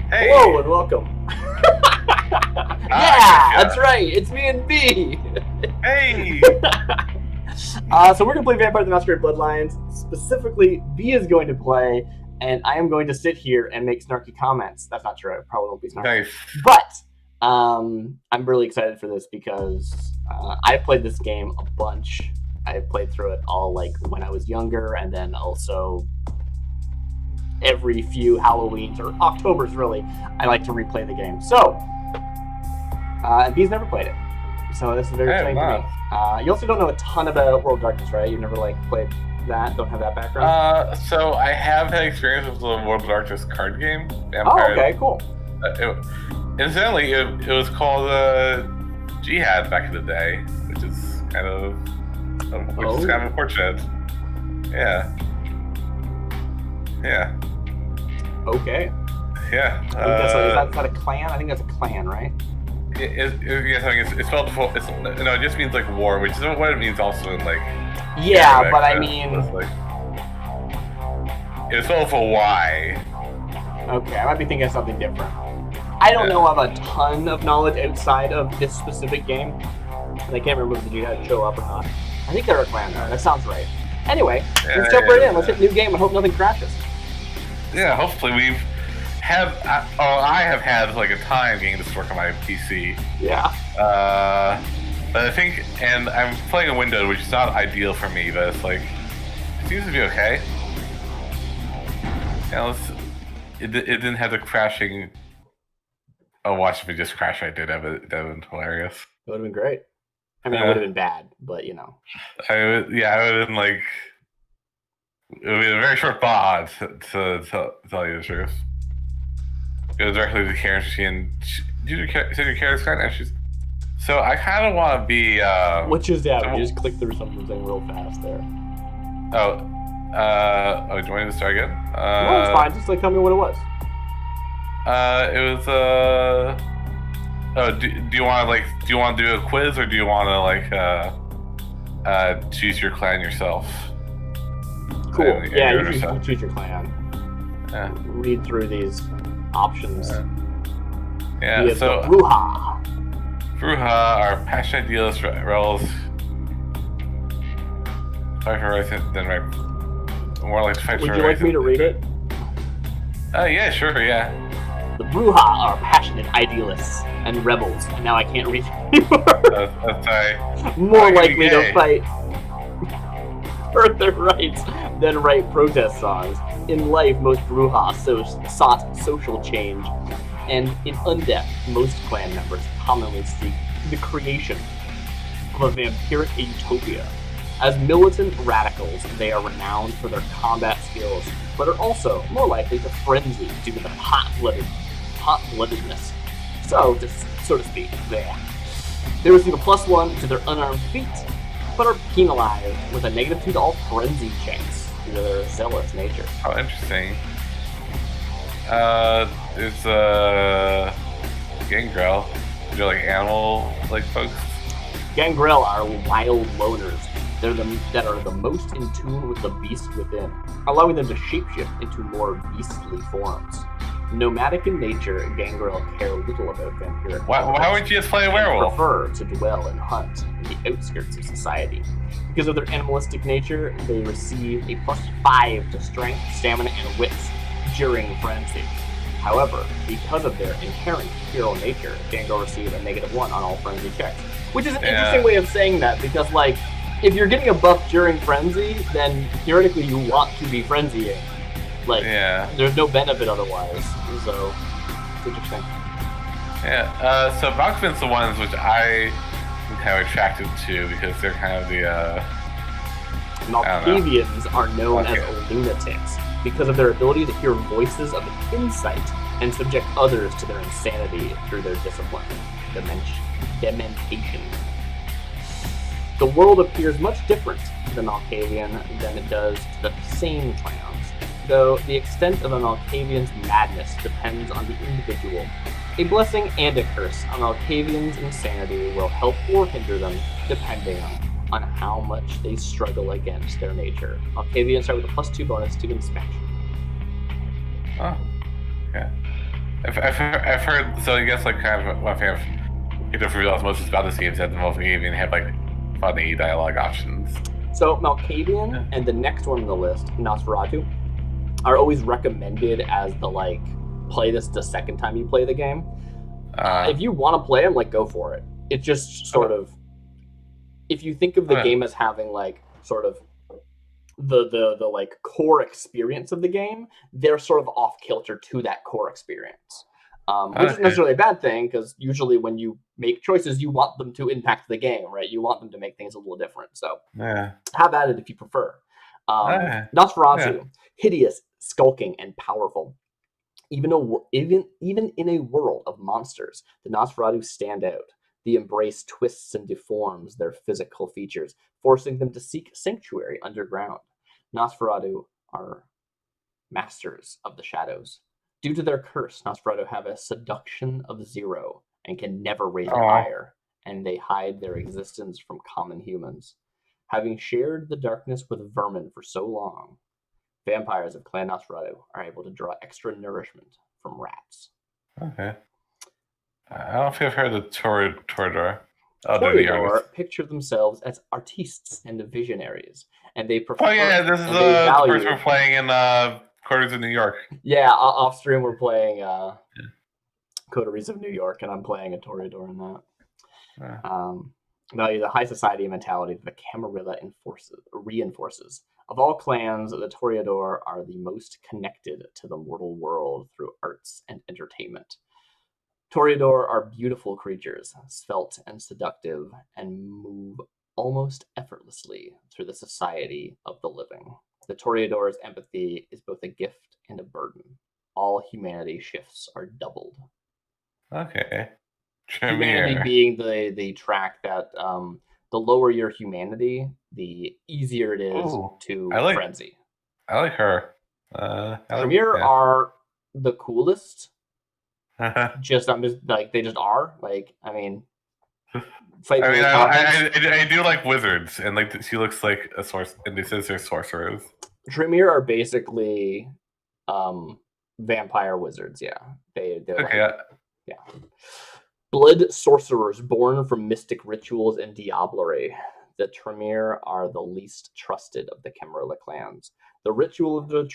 Hey. Hello and welcome. Yeah, that's right. It's me and B. Hey. So we're gonna play Vampire the Masquerade Bloodlines. Specifically, B is going to play, and I am going to sit here and make snarky comments. That's not true. I probably won't be snarky. Nice. But I'm really excited for this because I played this game a bunch. I played through it all like when I was younger, and then also every few Halloweens or Octobers, really, I like to replay the game. So, B's never played it, so this is very exciting to me. You also don't know a ton about World of Darkness, right? You've never played that, don't have that background? So I have had experience with the World of Darkness card game. Oh, okay, cool. Incidentally, it was called Jihad back in the day, which is kind of unfortunate. Yeah. Okay. Yeah. Is that a clan? I think that's a clan, right? It's spelled full. It just means like war, which is what it means also in like. Yeah, Arabic, but I mean. It's spelled for Y. Okay, I might be thinking of something different. I don't know of a ton of knowledge outside of this specific game, and I can't remember if the Jihad show up or not. I think they're a clan though. That sounds right. Anyway, let's jump right in. Let's hit new game and hope nothing crashes. Yeah, hopefully I have had like a time getting this to work on my PC. Yeah. But I think, and I'm playing a Windows, which is not ideal for me, but it's like, it seems to be okay. Yeah, it didn't have the crashing. Oh, watch if it just crashed. I did have it. That would have been hilarious. It would have been great. I mean, it would have been bad, but you know. I would have been like, it would be a very short pod to tell you the truth. Go directly to Karen. Did you say your Karen's kind? And she's. So I kind of want to be. Which is that? You just click through something real fast there. Do you want me to start again? No, it's fine. Just tell me what it was. It was do you want to do a quiz, or do you want to choose your clan yourself? Cool. Yeah, you can choose your clan. Yeah. Read through these options. Yeah. So Bruja are passionate idealist rebels. Fight for rights, then right. More like fight for rights. Would you like me to read it? Yeah, sure, yeah. The Bruja are passionate idealists and rebels, and now I can't read anymore. That's right. More likely to fight for their rights than write protest songs. In life, most Bruja sought social change, and in Undeath, most clan members commonly seek the creation of a vampiric utopia. As militant radicals, they are renowned for their combat skills, but are also more likely to frenzy due to their hot-bloodedness. So to speak, they receive a +1 to their unarmed feat, but are penalized with a -2 to all frenzy checks due to their zealous nature. Oh, interesting. There's Gangrel. They're like animal folks. Gangrel are wild loners. They're that are the most in tune with the beast within, allowing them to shapeshift into more beastly forms. Nomadic in nature, Gangrel care little about vampiric. Why would you just play a werewolf? Prefer to dwell and hunt in the outskirts of society. Because of their animalistic nature, they receive a +5 to strength, stamina, and wits during frenzy. However, because of their inherent hero nature, Gangrel receive a -1 on all frenzy checks. Which is an interesting way of saying that, because if you're getting a buff during frenzy, then theoretically you want to be frenzying. There's no benefit otherwise, so it's interesting. Yeah, so Malkavian's the ones which I am kind of attracted to, because they're kind of the, Malkavians are known as lunatics, because of their ability to hear voices of insight and subject others to their insanity through their discipline. Dementation. The world appears much different to the Malkavian than it does to the same clans, though the extent of a Malkavian's madness depends on the individual. A blessing and a curse on Malkavian's insanity will help or hinder them, depending on how much they struggle against their nature. Malkavians start with a +2 bonus to expansion. Oh, okay. I've heard. So I guess like kind of one thing I've picked up for osmosis about this game is that the most even have like funny dialogue options. So Malkavian and the next one on the list, Nosferatu, are always recommended as the like play this the second time you play the game. If you want to play them, like go for it. It's just sort of if you think of the game as having like sort of the like core experience of the game, they're sort of off kilter to that core experience. Which isn't necessarily a bad thing, because usually when you make choices, you want them to impact the game, right? You want them to make things a little different. So have at it if you prefer. Nosferatu, hideous, skulking, and powerful. Even in a world of monsters, the Nosferatu stand out. The embrace twists and deforms their physical features, forcing them to seek sanctuary underground. Nosferatu are masters of the shadows. Due to their curse, Nosferatu have a seduction of 0 and can never raise their ire, and they hide their existence from common humans. Having shared the darkness with vermin for so long, vampires of Clan Nosferatu are able to draw extra nourishment from rats. Okay. I don't think I've heard of Toreador. Toreador picture themselves as artistes and visionaries, and they prefer. Oh yeah, this is the person we're playing in Coteries of New York. Yeah, off stream we're playing Coteries of New York, and I'm playing a Toreador in that. Value the high society mentality that the Camarilla reinforces. Of all clans, the Toreador are the most connected to the mortal world through arts and entertainment. Toreador are beautiful creatures, svelte and seductive, and move almost effortlessly through the society of the living. The Toreador's empathy is both a gift and a burden. All humanity shifts are doubled. Okay. Humanity being the track that the lower your humanity, the easier it is to frenzy. I like her. Tremere are the coolest. Just like they just are. Like I mean, I do like wizards, and like she looks like a source, and this is her sorcerers. Tremere are basically vampire wizards. Yeah, they're yeah. Blood sorcerers born from mystic rituals and diablerie. The Tremere are the least trusted of the Camarilla clans. The ritual the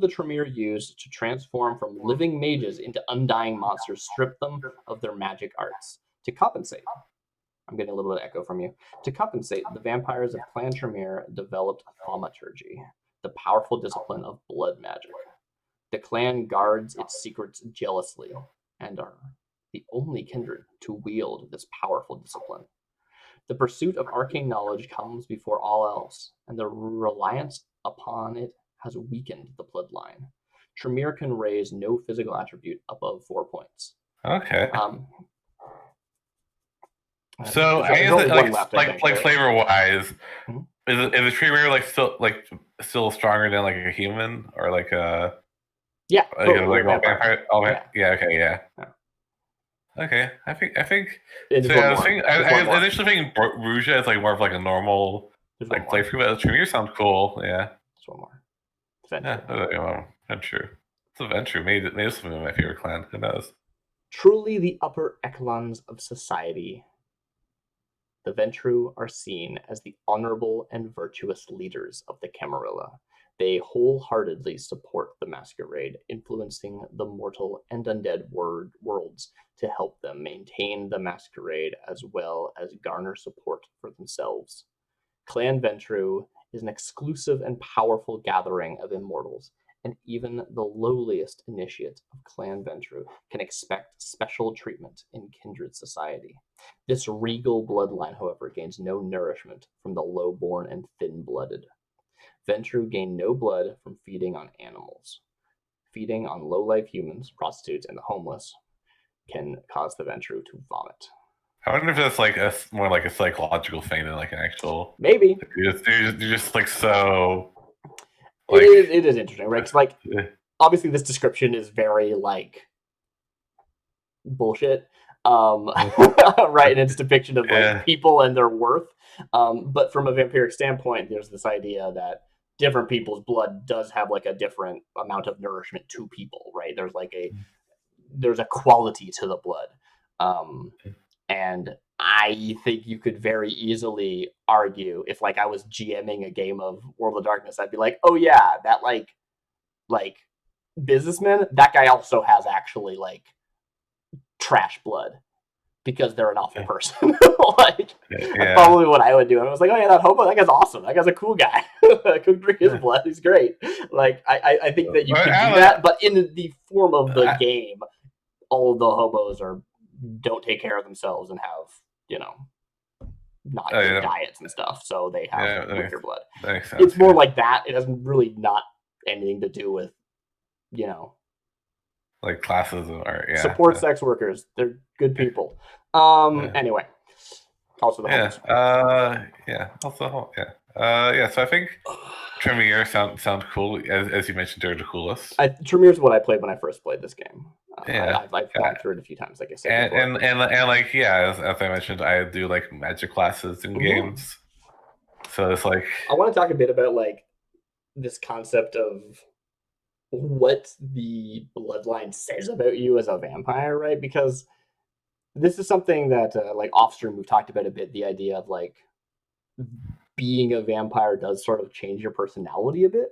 Tremere used to transform from living mages into undying monsters stripped them of their magic arts. To compensate, I'm getting a little bit of echo from you. To compensate, the vampires of Clan Tremere developed thaumaturgy, the powerful discipline of blood magic. The clan guards its secrets jealously and are the only kindred to wield this powerful discipline. The pursuit of arcane knowledge comes before all else, and the reliance upon it has weakened the bloodline. Tremere can raise no physical attribute above 4 points. Okay. So I guess like flavor wise, is the Tremere like still stronger than like a human or like a vampire? Okay, I think. So I was initially thinking Bruja is like more of like a normal like playthrough, but Tremere sounds cool. Yeah. There's one more. Ventrue. It's a Ventrue. Maybe it's one of my favorite clan. Who knows? Truly the upper echelons of society, the Ventrue are seen as the honorable and virtuous leaders of the Camarilla. They wholeheartedly support the masquerade, influencing the mortal and undead worlds to help them maintain the masquerade as well as garner support for themselves. Clan Ventrue is an exclusive and powerful gathering of immortals, and even the lowliest initiate of Clan Ventrue can expect special treatment in kindred society. This regal bloodline, however, gains no nourishment from the low-born and thin-blooded. Ventrue gain no blood from feeding on animals. Feeding on low-life humans, prostitutes, and the homeless can cause the Ventrue to vomit. I wonder if that's like more like a psychological thing than like an actual. Maybe you're just like so. Like, it is interesting, right? Like, obviously, this description is very like bullshit, right? And it's depiction of like people and their worth. But from a vampiric standpoint, there's this idea that different people's blood does have like a different amount of nourishment to people, right? There's a quality to the blood. And I think you could very easily argue if like I was GMing a game of World of Darkness, I'd be like, oh yeah, that like businessman, that guy also has actually like trash blood because they're an awful person. Like that's probably what I would do. And I was like, oh yeah, that hobo, that guy's awesome. That guy's a cool guy. I could drink his blood. He's great. Like I think that you can do that, but in the form of the game, all of the hobos don't take care of themselves and have, you know, not good diets and stuff, so they have weaker blood. It's more like that. It has really not anything to do with, you know, like classes or support sex workers. They're good people. Anyway, also the homos. So I think Tremere sounds cool, as you mentioned, they're the coolest. Tremere's what I played when I first played this game. I've gone through it a few times, like I said. And like as I mentioned, I do like magic classes in games. So it's like I want to talk a bit about like this concept of what the bloodline says about you as a vampire, right? Because this is something that like offstream we've talked about a bit, the idea of like being a vampire does sort of change your personality a bit,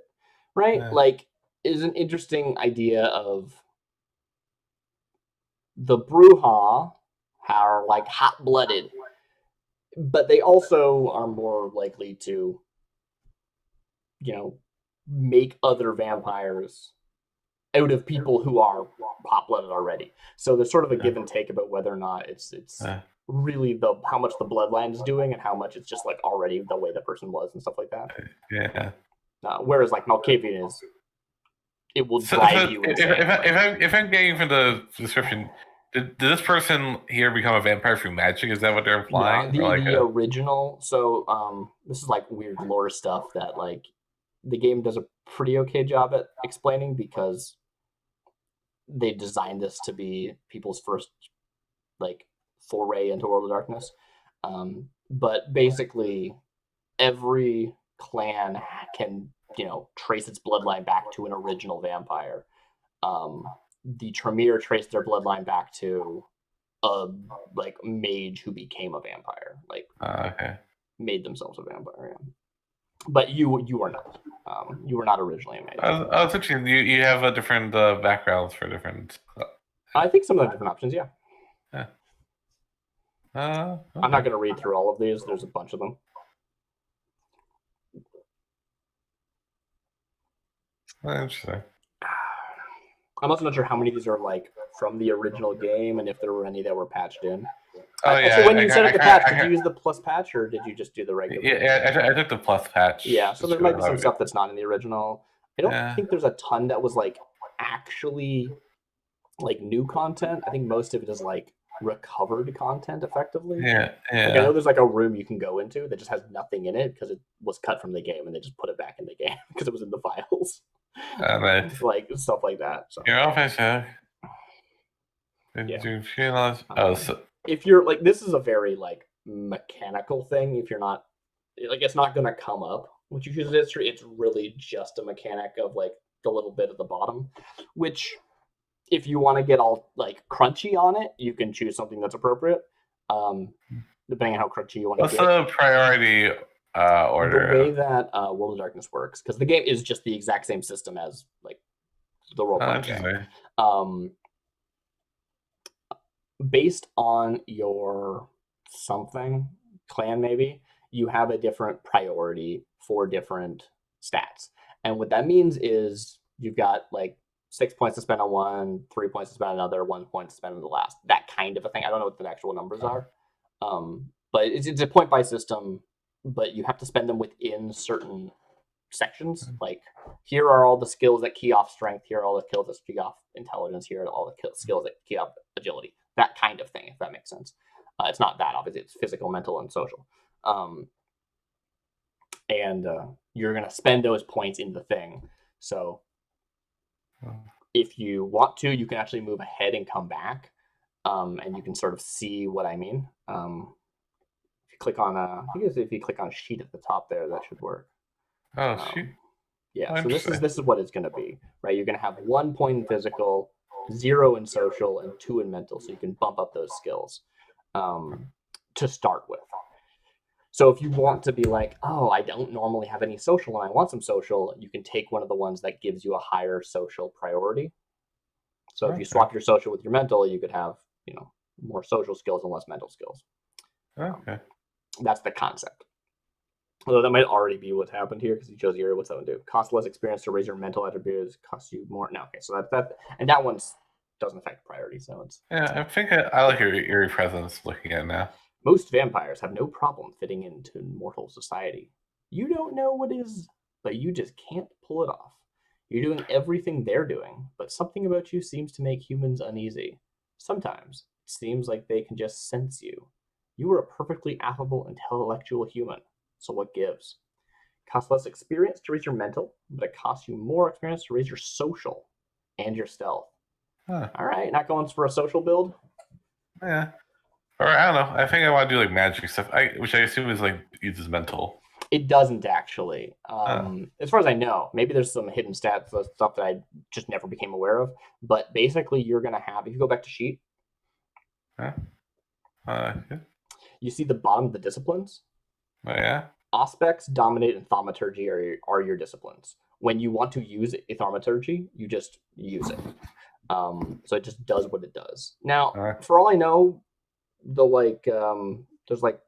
right? Like is an interesting idea of the Brujah are like hot-blooded, but they also are more likely to, you know, make other vampires out of people who are hot-blooded already. So there's sort of a give and take about whether or not it's really how much the bloodline is doing and how much it's just like already the way the person was and stuff like that. Whereas like Malkavian is, it will drive you insane. If I'm getting from the description, did this person here become a vampire through magic? Is that what they're implying? The original. So this is like weird lore stuff that like the game does a pretty okay job at explaining, because they designed this to be people's first like foray into World of Darkness. But basically every clan can, you know, trace its bloodline back to an original vampire. The Tremere traced their bloodline back to a like mage who became a vampire, like made themselves a vampire. But you are not. You were not originally a mage. I was interesting. You have a different backgrounds for different. I think some of the different options, yeah. Okay. I'm not going to read through all of these. There's a bunch of them. Interesting. I'm also not sure how many of these are like from the original game, and if there were any that were patched in. So when you set up the patch, did you use the plus patch or did you just do the regular? Yeah, I took the plus patch. Yeah, so there might be some stuff that's not in the original. I don't think there's a ton that was like actually like new content. I think most of it is like recovered content effectively. Yeah. Like, I know there's like a room you can go into that just has nothing in it because it was cut from the game and they just put it back in the game because it was in the files. Nice. Like stuff like that. So. You're off, yeah. If you're like, this is a very like mechanical thing. If you're not like, it's not gonna come up when you choose history. It's really just a mechanic of like the little bit at the bottom, which if you want to get all like crunchy on it, you can choose something that's appropriate. Depending on how crunchy you want to get. What's the priority order? The way that World of Darkness works, because the game is just the exact same system as like the role-playing game. Based on your something clan, maybe you have a different priority for different stats, and what that means is you've got like 6 points to spend on one, 3 points to spend on another, 1 point to spend on the last. That kind of a thing. I don't know what the actual numbers are, but it's a point by system. But you have to spend them within certain sections. Like here are all the skills that key off strength. Here are all the skills that key off intelligence. Here are all the skills that key off agility. That kind of thing, if that makes sense. It's not that, obviously. It's physical, mental, and social. And you're going to spend those points in the thing. So if you want to, you can actually move ahead and come back. And you can sort of see what I mean. If you click on, I think if you click on sheet at the top there, that should work. Sheet? Yeah, Oh, so interesting. this is what it's going to be, right? You're going to have 1 point in physical, 0 in social, and 2 in mental, so you can bump up those skills um, to start with. So if you want to be like, oh, I don't normally have any social and I want some social, you can take one of the ones that gives you a higher social priority. So if you Okay. swap your social with your mental, you could have, more social skills and less mental skills. Okay. That's the concept. Although that might already be what's happened here because you chose your what's that one do? Cost less experience to raise your mental attributes, cost you more. No, okay, so that and that one doesn't affect priority, so it's Yeah, I think I like your eerie presence looking at it now. most vampires have no problem fitting into mortal society. You don't know what is, but you just can't pull it off. You're doing everything they're doing, but something about you seems to make humans uneasy. Sometimes it seems like they can just sense you. You are a perfectly affable, intellectual human. So what gives? Costs less experience to raise your mental, but it costs you more experience to raise your social and your stealth. Huh. All right, not going for a social build? Yeah. Or I don't know. I think I want to do like magic stuff, which I assume is like uses mental. It doesn't actually. As far as I know, maybe there's some hidden stats, stuff that I just never became aware of. But basically, you're going to have, if you go back to sheet, Yeah. Yeah. you see the bottom of the disciplines. Oh, yeah. Auspex, Dominate, and Thaumaturgy are your disciplines. When you want to use a Thaumaturgy, you just use it. So it just does what it does. Now, for all I know, there's like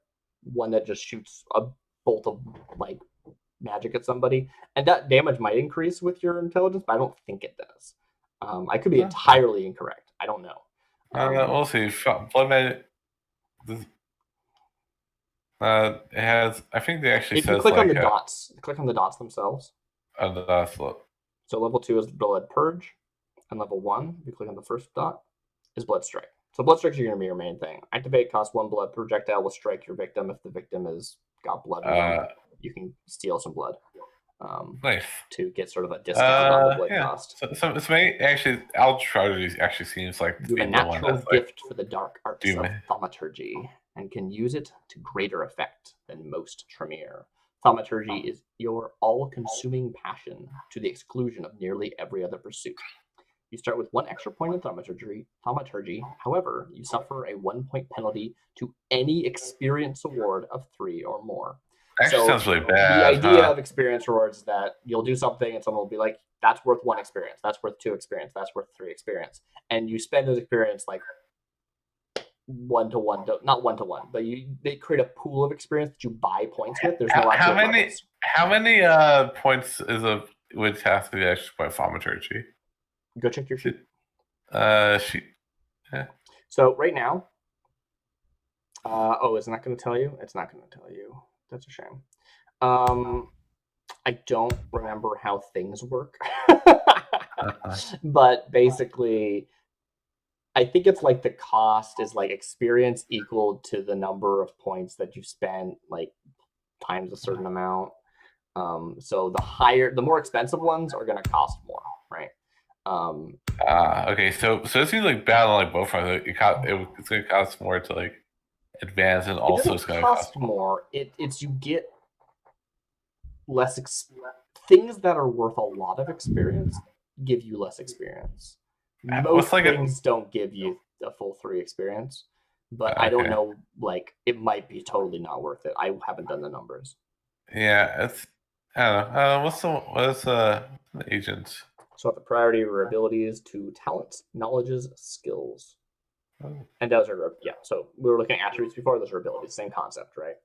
one that just shoots a bolt of like magic at somebody, and that damage might increase with your intelligence, but I don't think it does. I could be entirely incorrect. I don't know. We'll see. Blood magic. It has. I think they actually If you says click on like the dots, click on the dots themselves. Slope. So level 2 is Blood Purge, and level 1, if you click on the first dot, is Blood Strike. So Blood Strikes are going to be your main thing. Activate, cost 1 blood. Projectile will strike your victim. If the victim has got blood in them, you can steal some blood. Nice. To get sort of a discount on the blade cost. So actually, Altrology actually seems like you have a natural gift for the dark arts of Thaumaturgy and can use it to greater effect than most Tremere. Thaumaturgy is your all-consuming passion to the exclusion of nearly every other pursuit. You start with 1 extra point in Thaumaturgy. However, you suffer a 1-point penalty to any experience award of 3 or more. Actually, sounds really bad. The idea of experience rewards is that you'll do something and someone will be like, that's worth 1 experience, that's worth 2 experience, that's worth 3 experience. And you spend those experience like 1-to-1, not 1-to-1, but they create a pool of experience that you buy points with. There's no actual levels. How many points would have to be extra by Thaumaturgy? Go check your sheet. Sheet. Yeah. So right now, it's not going to tell you. It's not going to tell you. That's a shame. I don't remember how things work, but basically, I think it's like the cost is like experience equal to the number of points that you spent, like times a certain amount. So the more expensive ones are going to cost more, right? Okay, so it seems like bad on like both fronts. It's going to cost more to like advance, and also it's going to cost more. It's you get less things that are worth a lot of experience give you less experience. Most things don't give you a full 3 experience, but I don't know. Like it might be totally not worth it. I haven't done the numbers. Yeah, I don't know. What's the agents? So the priority of your abilities to talents, knowledges, skills. And those are, so we were looking at attributes before, those are abilities, same concept, right?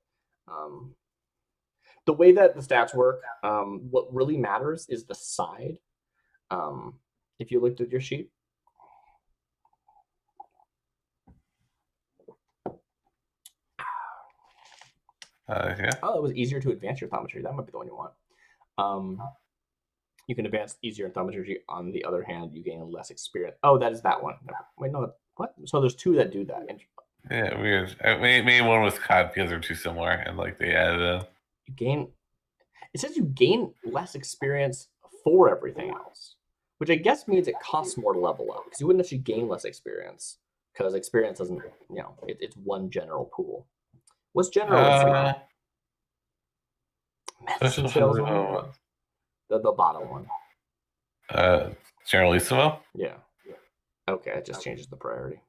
The way that the stats work, what really matters is the side. If you looked at your sheet, it was easier to advance your Thaumaturgy. That might be the one you want. You can advance easier in Thaumaturgy. On the other hand, you gain less experience. Oh, that is that one. Wait, no, what? So there's 2 that do that. Yeah, weird. Maybe one was cut because they're too similar, and like they added in. You gain. It says you gain less experience for everything else, which I guess means it costs more to level up because you wouldn't actually gain less experience because experience doesn't. It's one general pool. What's general? The bottom one. Generalissimo. Yeah. Okay, it just changes the priority.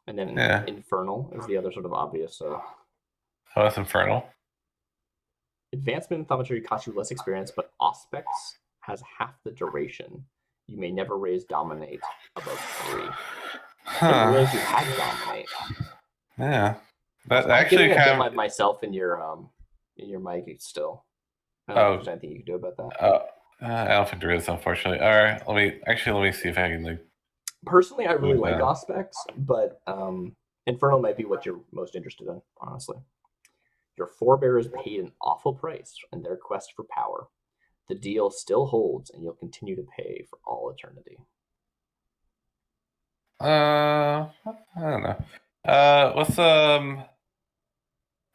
And then Yeah. Infernal is the other sort of obvious. Oh, that's Infernal. Advancement in Thaumaturgy costs you less experience, but Auspex has half the duration. You may never raise Dominate above 3. I didn't realize you had Dominate. Yeah. That I'm actually kind of myself in your mic still. I don't know if there's anything you can do about that. I don't think there is, unfortunately. All right, let me see if I can like. Personally, I really like Auspex, but Infernal might be what you're most interested in, honestly. Your forebears paid an awful price in their quest for power. The deal still holds, and you'll continue to pay for all eternity. I don't know. What's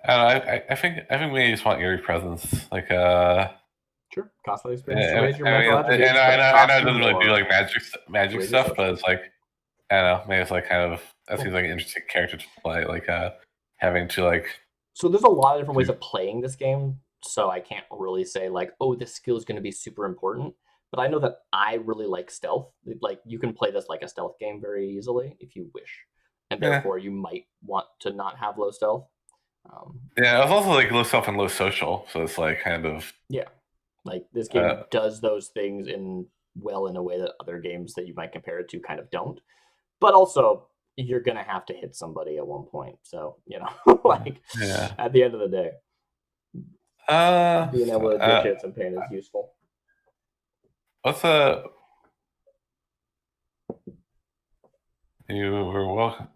I think we just want eerie presence, like Sure, costly experience to raise your mental attributes. And I know it doesn't really do like magic stuff, but it's like I don't know, maybe it's like kind of that seems like an interesting character to play, like having to like. So there's a lot of different ways of playing this game, so I can't really say like, oh, this skill is going to be super important. But I know that I really like stealth. Like you can play this like a stealth game very easily if you wish, and therefore you might want to not have low stealth. Yeah, it's also like low stealth and low social, so it's like kind of like this game does those things in a way that other games that you might compare it to kind of don't. But also, you're gonna have to hit somebody at one point, so like at the end of the day, being able to dish out some pain is useful. What's you were welcome.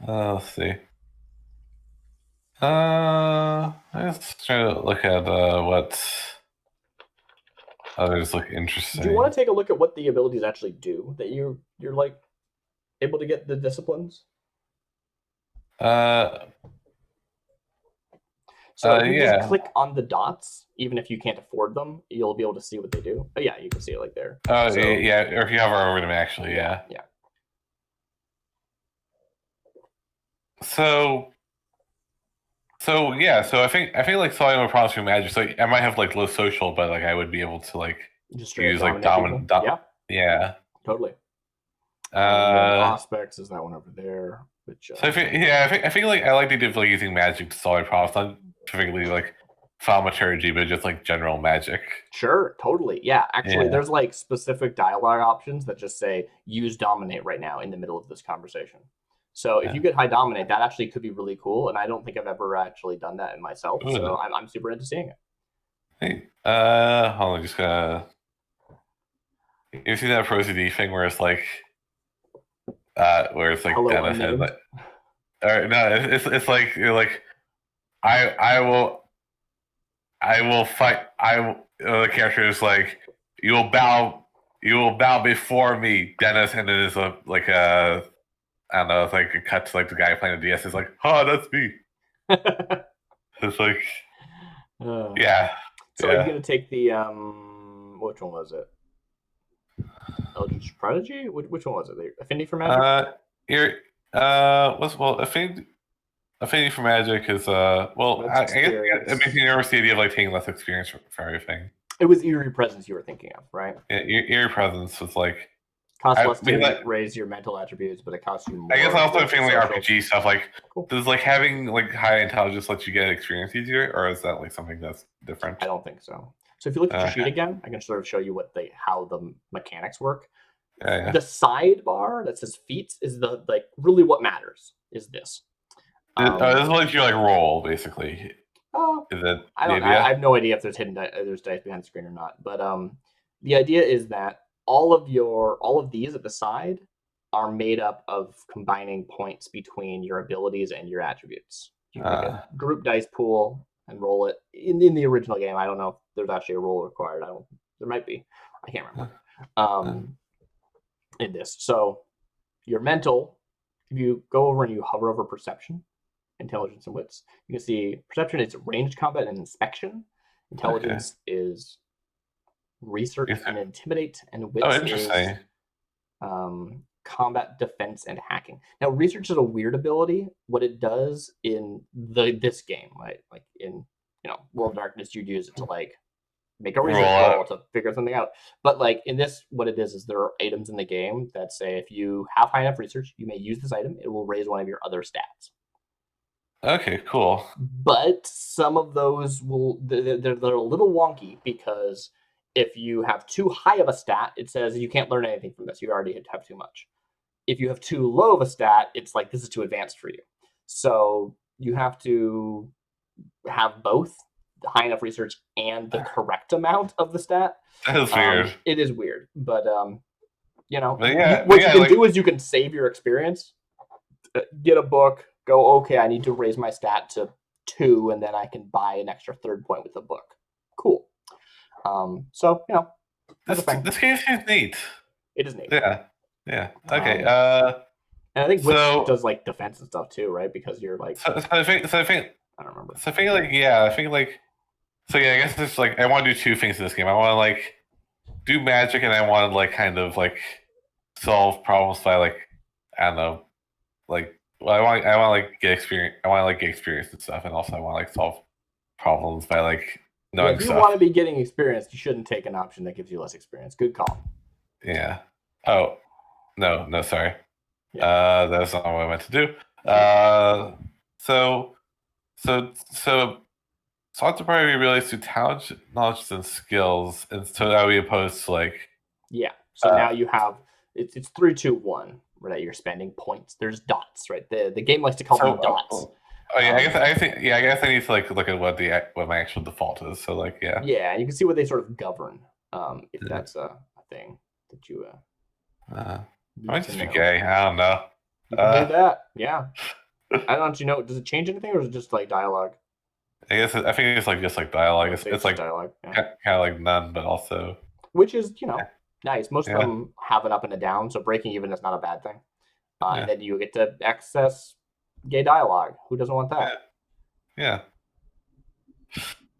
Let's see. I was trying to look at what others look interesting. Do you want to take a look at what the abilities actually do? That you're like able to get the disciplines? So if you just click on the dots, even if you can't afford them, you'll be able to see what they do. Oh yeah, you can see it like there. Oh so, yeah, or if you hover over them, actually, yeah. So yeah, so I think like solving my problems through magic. So I might have like low social, but like I would be able to like just use like dominant. Yeah. Totally. Auspex is that one over there. Which, so I think like I like the idea of like using magic to solve problems, not particularly like thaumaturgy, but just like general magic. Sure, totally. Yeah, actually, there's like specific dialogue options that just say use dominate right now in the middle of this conversation. So if you get high dominate, that actually could be really cool, and I don't think I've ever actually done that in myself. Ooh. So I'm super into seeing it. Hey, hold on, just gonna. You see that ProCD thing where it's like, Dennis has like, or no, it's like you're like, I will fight. The character is like, you will bow before me, Dennis, and it is I don't know, it's like it cuts to like the guy playing the DS is like, oh, that's me. It's like, yeah. So are you gonna take the which one was it? Eldritch Prodigy? Which one was it? The Affinity for Magic? Affinity for Magic is I guess it makes me nervous the idea of like taking less experience for everything. It was Eerie Presence you were thinking of, right? Yeah, Eerie Presence was like costs less to raise your mental attributes, but it costs you more. I guess I also think like RPG stuff, like does like having like high intelligence let you get experience easier, or is that like something that's different? I don't think so. So if you look at your sheet again, I can sort of show you how the mechanics work. The sidebar that says feats is the like really what matters is this. This lets you like roll basically. Is it? I have no idea if there's dice behind the screen or not, but the idea is that all of these at the side are made up of combining points between your abilities and your attributes. You make a group dice pool and roll it. In the original game, I don't know if there's actually a roll required. There might be. I can't remember. In this. So your mental, if you go over and you hover over perception, intelligence, and wits, you can see perception is ranged combat and inspection. Intelligence is research and intimidate, and wits is combat, defense, and hacking. Now, research is a weird ability. What it does in this game, right? Like in World of Darkness, you'd use it to like make a research roll to figure something out. But like in this, what it is there are items in the game that say if you have high enough research, you may use this item. It will raise one of your other stats. Okay, cool. But some of those they're a little wonky because if you have too high of a stat, it says you can't learn anything from this. You already have too much. If you have too low of a stat, it's like this is too advanced for you. So you have to have both the high enough research and the correct amount of the stat. That is weird. It is weird, but what you can do is you can save your experience, get a book, go, okay, I need to raise my stat to 2, and then I can buy an extra third point with the book. Cool. So that's a thing. This game seems neat. It is neat. Yeah. Okay. And I think Witch does like defense and stuff too, right? Because you're like. So I think. I don't remember. So I think So yeah, I guess it's like I want to do 2 things in this game. I want to like do magic, and I want to like kind of like solve problems by like I don't know, like I want to like get experience. I want to like get experience and stuff, and also I want to like solve problems by like knowing if you stuff. want to be getting experience, you shouldn't take an option that gives you less experience. Good call. Yeah. Oh, no, sorry. Yeah. That's not what I meant to do. So Octopi relates to talent, knowledge, and skills, and so that we opposed to like. Yeah. So now you have it's 3, 2, 1. Right, you're spending points. There's dots, right? The game likes to call them dots. Oh yeah, I guess I need to like look at what my actual default is. So like yeah. Yeah, you can see what they sort of govern. If that's a thing that you. I might just be gay. I don't know. You can do that. Yeah. I don't know. Does it change anything, or is it just like dialogue? I guess I think it's like just like dialogue. It's like dialogue. Yeah. Kind of like none, but also. Which is nice. Most of them have an up and a down, so breaking even is not a bad thing. And then you get to access gay dialogue. Who doesn't want that? Yeah.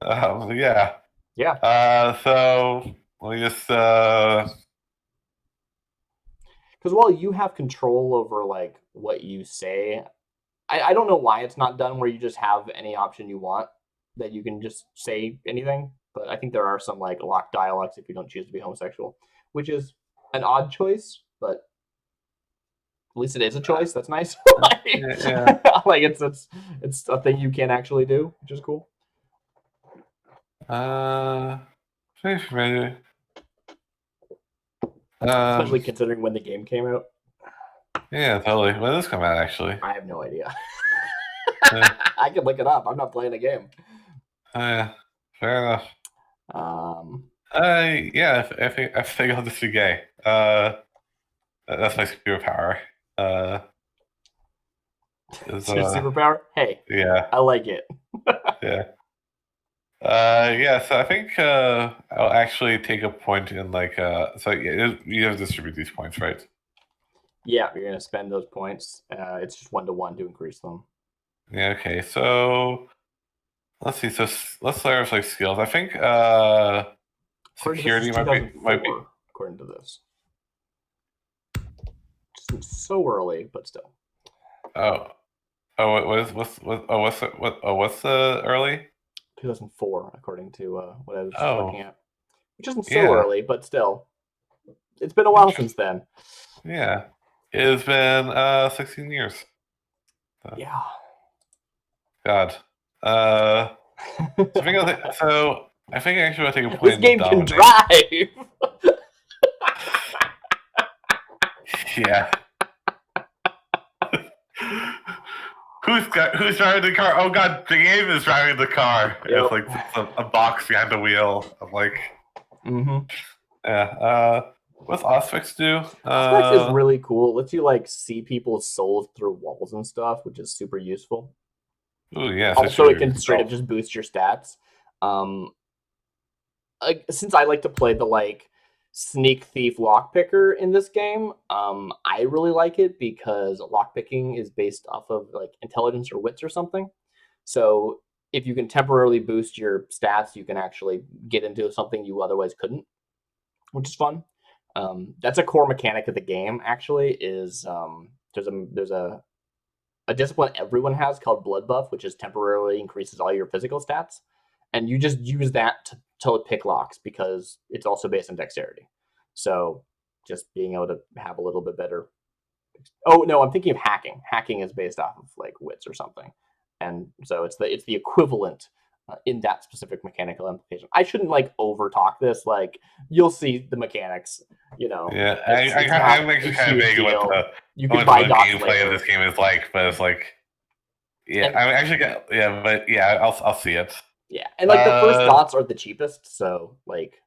Yeah. Yeah. So let me just. Because while you have control over like what you say, I don't know why it's not done where you just have any option you want that you can just say anything. But I think there are some like locked dialogues if you don't choose to be homosexual, which is an odd choice, but at least it is a choice. That's nice. Like it's a thing you can actually do, which is cool. Very familiar. Especially considering when the game came out. Yeah, totally. When did this come out, actually? I have no idea. I can look it up. I'm not playing a game. Yeah, fair enough. Yeah, I think I'll just be gay. That's my superpower. It's your superpower? Hey. Yeah. I like it. Yeah. Yeah, so I think I'll actually take a point in like so yeah, you have to distribute these points, right? Yeah, you're gonna spend those points. It's just 1-to-1 to increase them. Yeah, okay. So let's see. So let's start with like skills. I think security might be according to this. Just so early, but still. What's the early? 2004, according to what I was looking at. Which isn't so early, but still. It's been a while since then. Yeah. It has been 16 years. Yeah. God. I think I actually want to take a point. This game can drive! Yeah. Who's driving the car? Oh god, the game is driving the car. Yep. It's like a box behind the wheel. I'm like, yeah. What's Auspex do? Auspex is really cool. It lets you like see people's souls through walls and stuff, which is super useful. Oh yeah. Also, it can straight up just boost your stats. Since I like to play the like sneak thief lockpicker in this game, I really like it because lockpicking is based off of like intelligence or wits or something. So if you can temporarily boost your stats, you can actually get into something you otherwise couldn't, which is fun. That's a core mechanic of the game. Actually, is there's a discipline everyone has called Blood Buff, which is temporarily increases all your physical stats, and you just use that to pick locks because it's also based on dexterity. So just being able to have a little bit better. Oh no, I'm thinking of hacking. Hacking is based off of like wits or something, and so it's the equivalent in that specific mechanical implication. I shouldn't like over talk this. Like you'll see the mechanics. Yeah, I'm actually kind of vague what you can buy dots gameplay later. of this game is like, but it's like, yeah, And, I mean, actually, but yeah, I'll see it. Yeah, and like the first dots are the cheapest, so like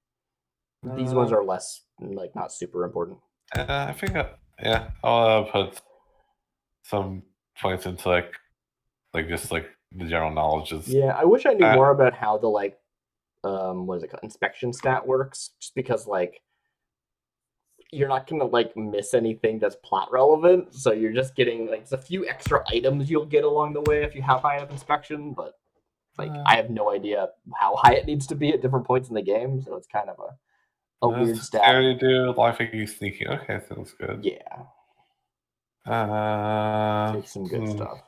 these ones are less like not super important. I think I'll put some points into like just like the general knowledge. Yeah, I wish I knew more about how the like what is it called, inspection stat works, just because like you're not gonna like miss anything that's plot relevant, so you're just getting like a few extra items you'll get along the way if you have high enough inspection, but like I have no idea how high it needs to be at different points in the game, so it's kind of a weird stat. Already do life sneaking. Okay, sounds good. Yeah. Take some good stuff.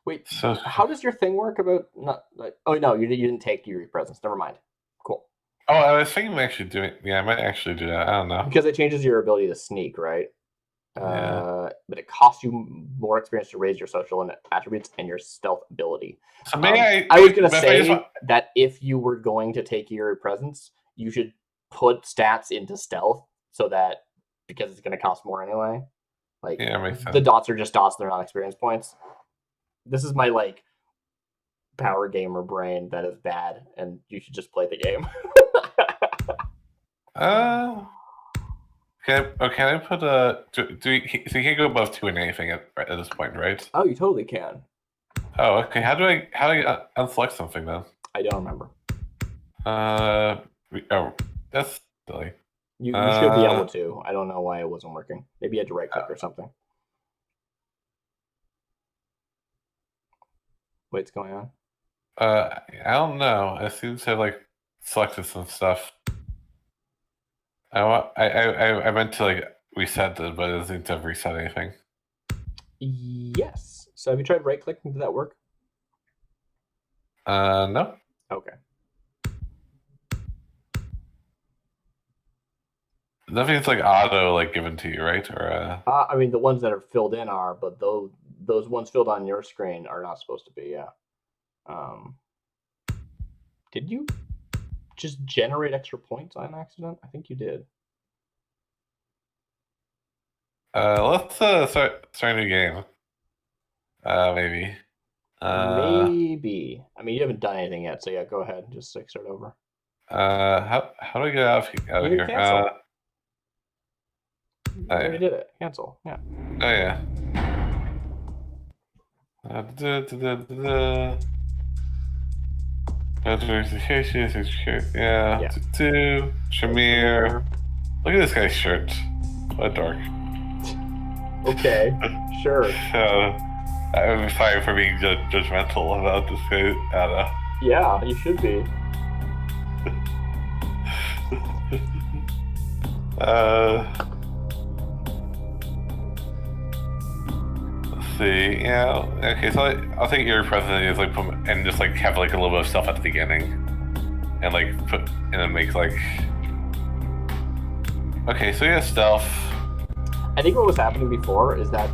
Wait, so how does your thing work about not like? Oh no, you didn't take your presence. Never mind. Cool. Oh, I was thinking of actually doing. Yeah, I might actually do that. I don't know because it changes your ability to sneak, right? Yeah. But it costs you more experience to raise your social attributes and your stealth ability. So maybe I was gonna say that if you were going to take your presence, you should put stats into stealth so that because it's going to cost more anyway. Like makes sense. The dots are just dots; they're not experience points. This is my like power gamer brain that is bad, and you should just play the game. Can I put a? So you can't go above 2 in anything at this point, right? Oh, you totally can. Oh, okay. How do I unselect something then? I don't remember. That's silly. You should be able to. I don't know why it wasn't working. Maybe you had to right click or something. What's going on? I don't know. I seem to have like selected some stuff. I meant to like reset it, but it doesn't seem to have reset anything. Yes. So have you tried right clicking? Did that work? No. Okay. Nothing's like auto like given to you, right? Or I mean the ones that are filled in are, but those ones filled on your screen are not supposed to be. Yeah. Did you just generate extra points on accident? I think you did. Let's start a new game. Maybe. Maybe. I mean, you haven't done anything yet, so yeah, go ahead. Just start over. How do I get out of here? Cancel. You already did it. Cancel. Yeah. Oh yeah. Yeah. Shamir. Look at this guy's shirt. What dark. Okay. Sure. I'm sorry for being judgmental about this guy. I don't know. Yeah, you should be. Let's see. Yeah. Okay. So I'll take your president is like and just like have like a little bit of stuff at the beginning, and like put and then make like. Okay. So yeah, stealth. I think what was happening before is that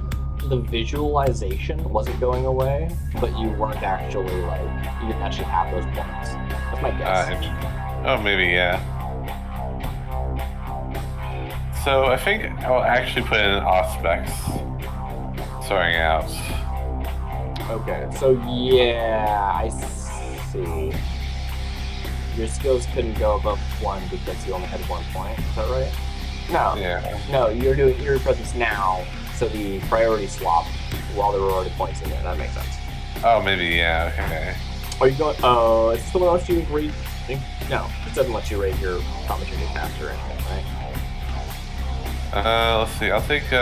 the visualization wasn't going away, but you weren't actually like you didn't actually have those points. That's my guess. Oh, maybe yeah. So I think I'll actually put in aspects starting out. Okay, so yeah, I see. Your skills couldn't go above 1 because you only had 1 point. Is that right? No. Yeah. No, you're doing your presence now, so the priority swap while there were already points in there. That makes sense. Oh, maybe yeah. Okay. Are you going? Is this the one that lets you read? No, it doesn't let you raise your commentary faster or anything, right? Let's see. I'll take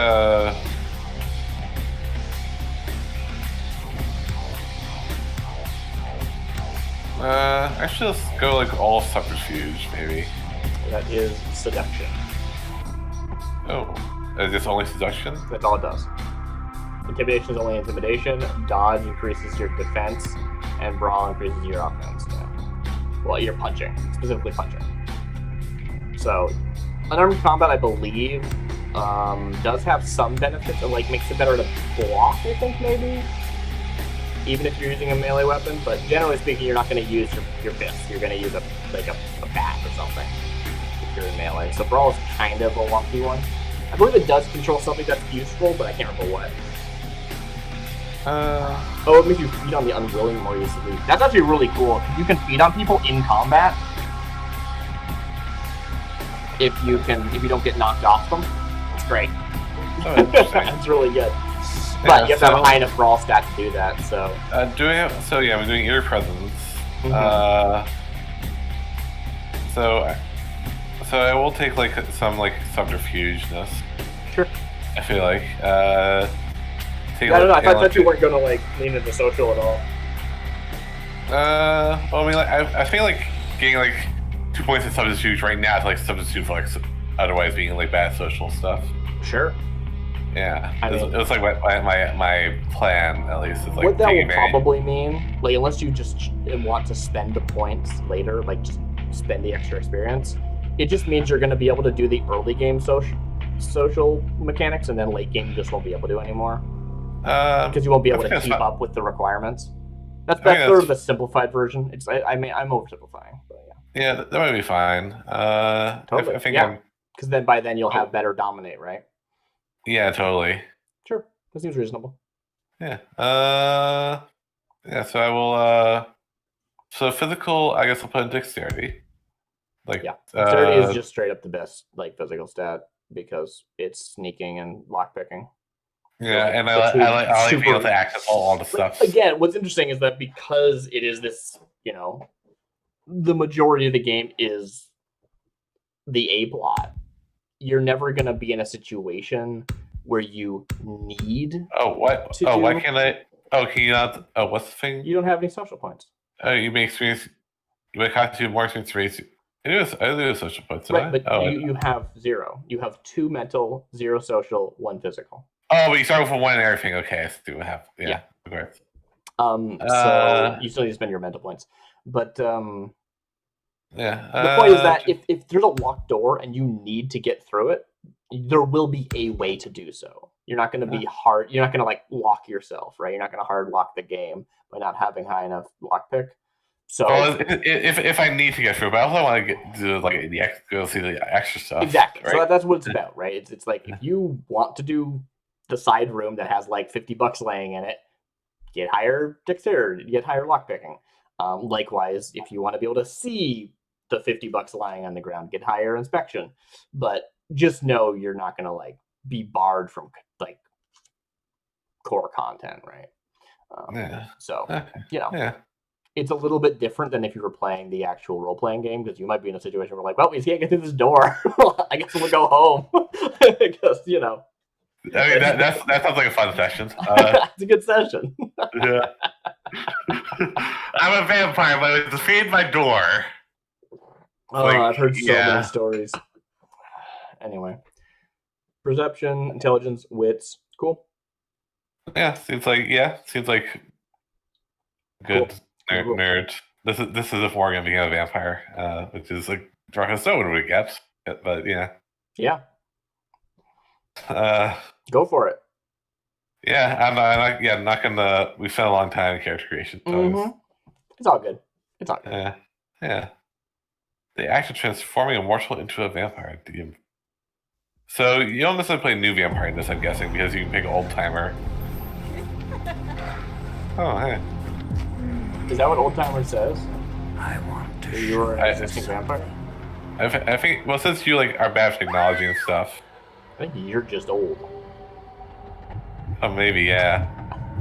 actually let's go like all subterfuge maybe. That is seduction. Oh, is this only seduction? That's all it does. Intimidation is only intimidation. Dodge increases your defense, and brawl increases your offense. Yeah. Well, you're punching, specifically punching. So, unarmed combat, I believe, does have some benefits. It like makes it better to block, I think, maybe, even if you're using a melee weapon. But generally speaking, you're not going to use your fists. You're going to use a bat or something if you're in melee. So brawl is kind of a wonky one. I believe it does control something that's useful, but I can't remember what. It makes you feed on the unwilling more easily. That's actually really cool. You can feed on people in combat if you don't get knocked off them. It's great. Oh, interesting. It's really good. But you have to have a high enough brawl stat to do that. So I'm doing ear presence. Mhm. So I will take some subterfugeness. Sure. I feel like. I don't know. I thought you weren't gonna lean into social at all. Well, I mean, I feel like getting 2 points in substitute right now to substitute for otherwise being bad social stuff. Sure. Yeah, it was like my plan at least. Is what that taking will probably mean, unless you just want to spend the points later, just spend the extra experience, it just means you're going to be able to do the early game social mechanics, and then late game you just won't be able to anymore. Because you won't be able to keep up with the requirements. That's sort of the simplified version. I'm oversimplifying, but yeah. Yeah, that might be fine. Totally. I think because then by then you'll have better dominate, right? Yeah, totally. Sure, that seems reasonable. Yeah. Yeah. So I will. So physical, I guess I'll put in dexterity. Dexterity is just straight up the best physical stat because it's sneaking and lockpicking. Yeah, and I like being able to access all the stuff. Again, what's interesting is that because it is this, the majority of the game is the A plot, you're never going to be in a situation where you need. Oh, what? Why can't I? Oh, can you not? Oh, what's the thing? You don't have any social points. Oh, you may experience. You may constitute more experience rates. I do social points, right? But you have 0. You have 2 mental, 0 social, 1 physical. Oh, but you start with 1 and everything. Okay, I see what happened. Yeah. Okay. So you still need to spend your mental points, but yeah. The point is that if there's a locked door and you need to get through it, there will be a way to do so. You're not going to be hard. You're not going to lock yourself, right? You're not going to hard lock the game by not having high enough lockpick. So if I need to get through, but I also want to go see the extra stuff. Exactly. Right? So that's what it's about, right? It's if you want to do the side room that has $50 laying in it, get higher dexterity, get higher lockpicking. Likewise, if you want to be able to see the $50 lying on the ground, get higher inspection. But just know you're not going to be barred from core content, right? So yeah. It's a little bit different than if you were playing the actual role-playing game, because you might be in a situation where well, we can't get through this door. I guess we'll go home. Because I mean, that sounds like a fun session. It's a good session. Yeah. I'm a vampire, but I defeated my door. Oh, I've heard so many stories. Anyway. Perception, intelligence, wits. Cool. Yeah, seems like good cool. nerd. This is if we're gonna become a vampire, which is dark as stone we get. But yeah. Yeah. Go for it. Yeah, I'm not gonna. We spent a long time in character creation. Mm-hmm. It's all good. Yeah. The act of transforming a mortal into a vampire. So you don't necessarily play new vampire in this, I'm guessing, because you can pick an old timer. Oh, hey. Is that what old timer says? I want to. You're an existing vampire. I think. Well, since you are bad at technology and stuff. I think you're just old. Oh, maybe, yeah.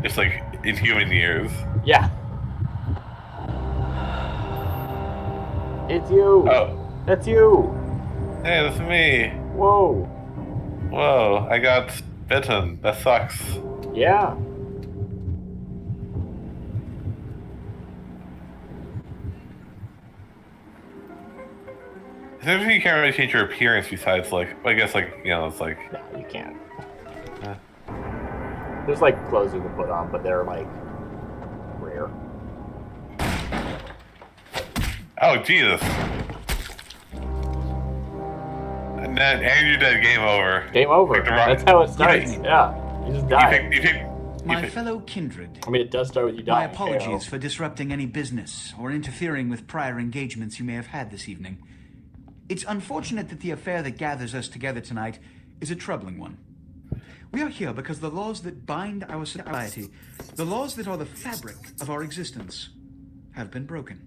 Just in human years. Yeah. It's you. Oh. That's you. Hey, that's me. Whoa. I got bitten. That sucks. Yeah. Essentially, you can't really change your appearance besides, like, I guess, like, it's like... No, you can't. Uh. There's like clothes you can put on, but they're like rare. Oh, Jesus. And you're dead. Game over. Game over. That's how it starts. Yeah. You just die. My fellow kindred. I mean, it does start with you My dying. apologies for disrupting any business or interfering with prior engagements you may have had this evening. It's unfortunate that the affair that gathers us together tonight is a troubling one. We are here because the laws that bind our society, the laws that are the fabric of our existence, have been broken.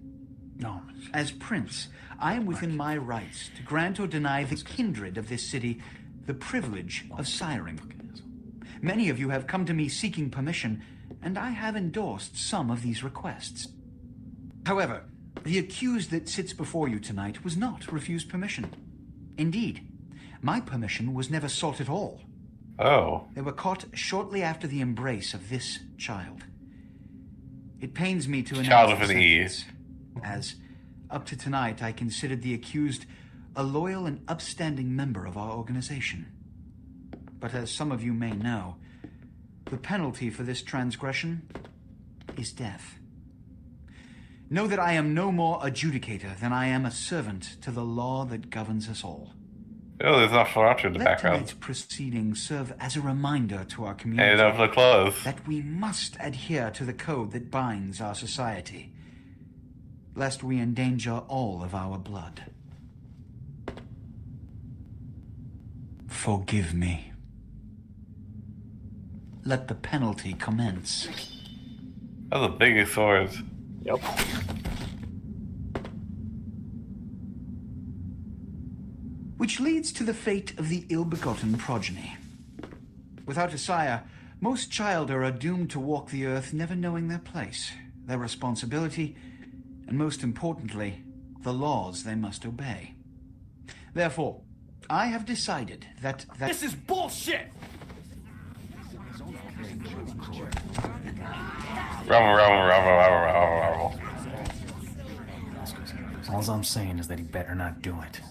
No. As Prince, I am within my rights to grant or deny the kindred of this city the privilege of siring. Many of you have come to me seeking permission, and I have endorsed some of these requests. However, the accused that sits before you tonight was not refused permission. Indeed, my permission was never sought at all. Oh. They were caught shortly after the embrace of this child. It pains me to announce the sentence, as up to tonight I considered the accused a loyal and upstanding member of our organization. But as some of you may know, the penalty for this transgression is death. Know that I am no more adjudicator than I am a servant to the law that governs us all. Oh, there's Nosferatu in the Let background. tonight's proceedings serve as a reminder to our community And of the clothes. that we must adhere to the code that binds our society, lest we endanger all of our blood. Forgive me. Let the penalty commence. Those are the biggest swords. Yep. Which leads to the fate of the ill-begotten progeny. Without a sire, most childer are doomed to walk the earth never knowing their place, their responsibility, and most importantly, the laws they must obey. Therefore, I have decided that This is bullshit! Rumble. All I'm saying is that he better not do it.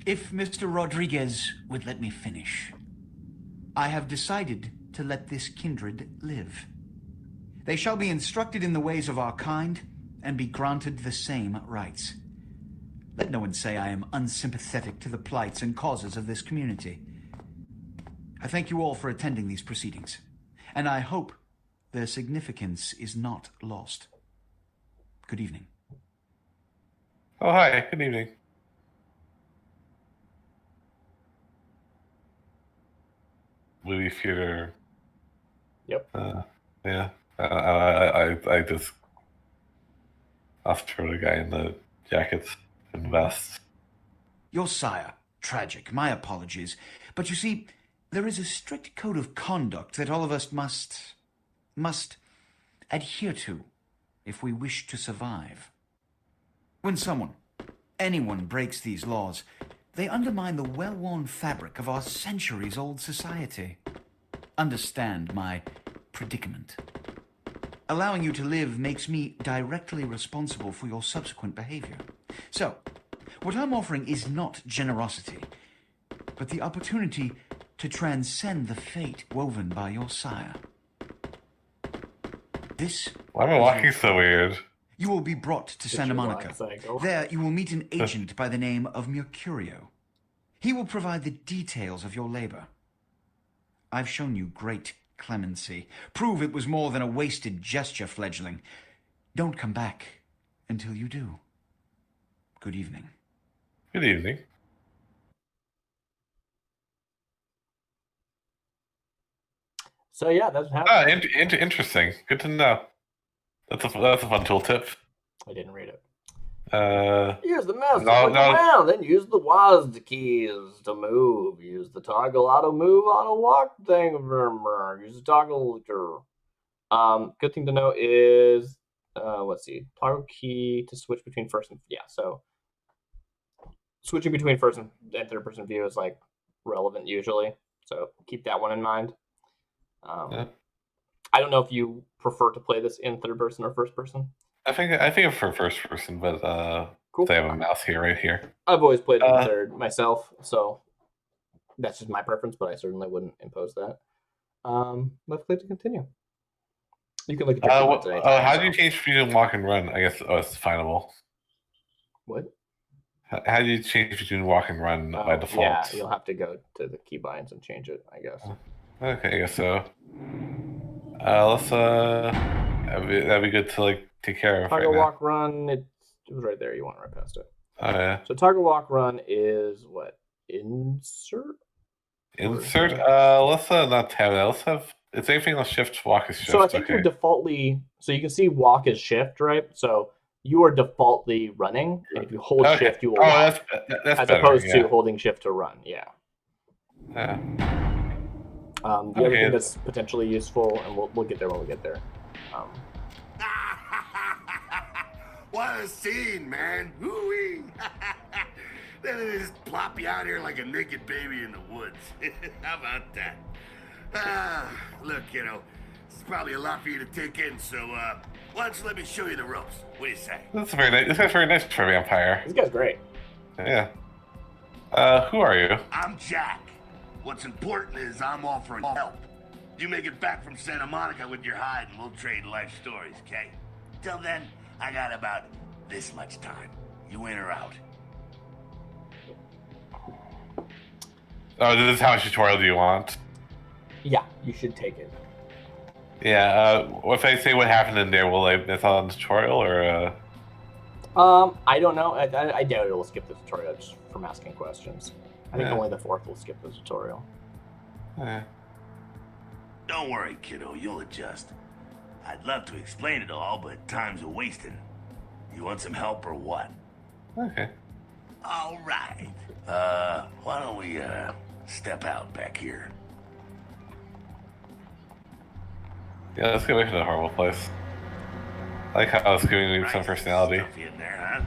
if Mr. Rodriguez would let me finish, I have decided to let this kindred live. They shall be instructed in the ways of our kind and be granted the same rights. Let no one say I am unsympathetic to the plights and causes of this community. I thank you all for attending these proceedings, and I hope their significance is not lost. Good evening. Oh, hi. Good evening. Movie theater. Yep. Yeah. I just asked for the guy in the jackets and vests. Your sire, tragic, my apologies. But you see, there is a strict code of conduct that all of us must adhere to if we wish to survive. When anyone breaks these laws, they undermine the well-worn fabric of our centuries-old society. Understand my predicament. Allowing you to live makes me directly responsible for your subsequent behavior. So, what I'm offering is not generosity, but the opportunity to transcend the fate woven by your sire. Why am I walking so weird? You will be brought to Santa Monica. Cycle. There, you will meet an agent by the name of Mercurio. He will provide the details of your labor. I've shown you great clemency. Prove it was more than a wasted gesture, fledgling. Don't come back until you do. Good evening. Good evening. So yeah, that's what happened. Interesting. Good to know. That's a fun tooltip. I didn't read it. Use the mouse to click around, then use the WASD keys to move. Use the toggle auto move, auto walk thing. Use the toggle. Good thing to know is let's see, toggle key to switch between first and so switching between first and third person view is like relevant usually. So keep that one in mind. Yeah. I don't know if you prefer to play this in third person or first person. I think for first person, but Cool. So I have a mouse here, right here. I've always played it in Uh, third myself, so that's just my preference, but I certainly wouldn't impose that. Let's click to continue. You can look at your keyboards anytime. How do you so- change between walk and run? I guess it's definable. What? How do you change between walk and run by Oh, default? yeah, you'll have to go to the keybinds and change it, I guess. Okay, I guess so. Let's that'd be good to like take care of right Toggle now. walk run, it was right there. You went right past it. Oh yeah. So toggle walk run is what? Insert? Insert. Let's not tab that. Let's have. It's anything on shift. Walk is shift. So I think okay. you're defaultly. So you can see walk is shift, right? So you are defaultly running, and if you hold Okay. shift, you will Oh, walk, that's as better. opposed yeah. to holding shift to run. Yeah. Yeah. The other Okay. thing that's potentially useful, and we'll get there when we get there. What a scene, man. Woo-wee. Then they just plop you out here like a naked baby in the woods. How about that? Look, kiddo, this is probably a lot for you to take in, so why don't you let me show you the ropes? What do you say? That's very nice. This guy's very nice for a vampire. This guy's great. Yeah. Who are you? I'm Jack. What's important is I'm offering help. You make it back from Santa Monica with your hide and we'll trade life stories, okay? Till then, I got about this much time. You in or out? Oh, this is how much tutorial do you want? Yeah, you should take it. Yeah. If I say what happened in there, will I miss out on the tutorial or? I don't know. I doubt it'll skip the tutorial just from asking questions. I think Yeah. only the fourth will skip the tutorial. Don't worry, kiddo, you'll adjust. I'd love to explain it all, but time's a wasting. You want some help or what? Okay. All right. Why don't we, step out back here? Yeah, let's get away from the horrible place. I like how it's giving me some Nice personality. stuff in there, huh?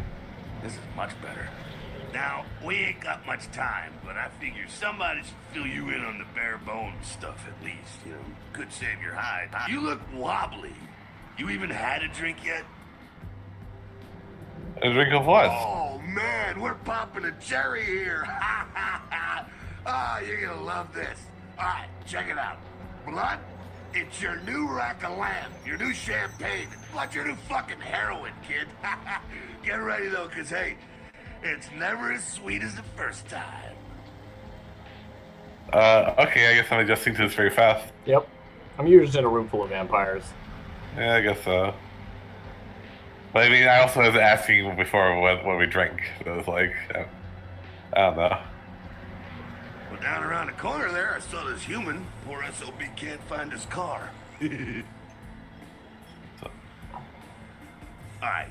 This is much better. Now, we ain't got much time, but I figure somebody should fill you in on the bare bones stuff at least. You know, could save your hide. You look wobbly. You even had a drink yet? A drink of what? Oh man, we're popping a cherry here. Ah, you're gonna love this. All right, check it out. Blood, it's your new rack of lamb, your new champagne, like your new fucking heroin, kid. Get ready though, cause hey, it's never as sweet as the first time. Okay, I guess I'm adjusting to this very fast. Yep. I'm usually just in a room full of vampires. Yeah, I guess so. But I mean, I also was asking before what we drink. So it was like, I don't know. Well, down around the corner there, I saw this human. Poor SOB can't find his car. Alright.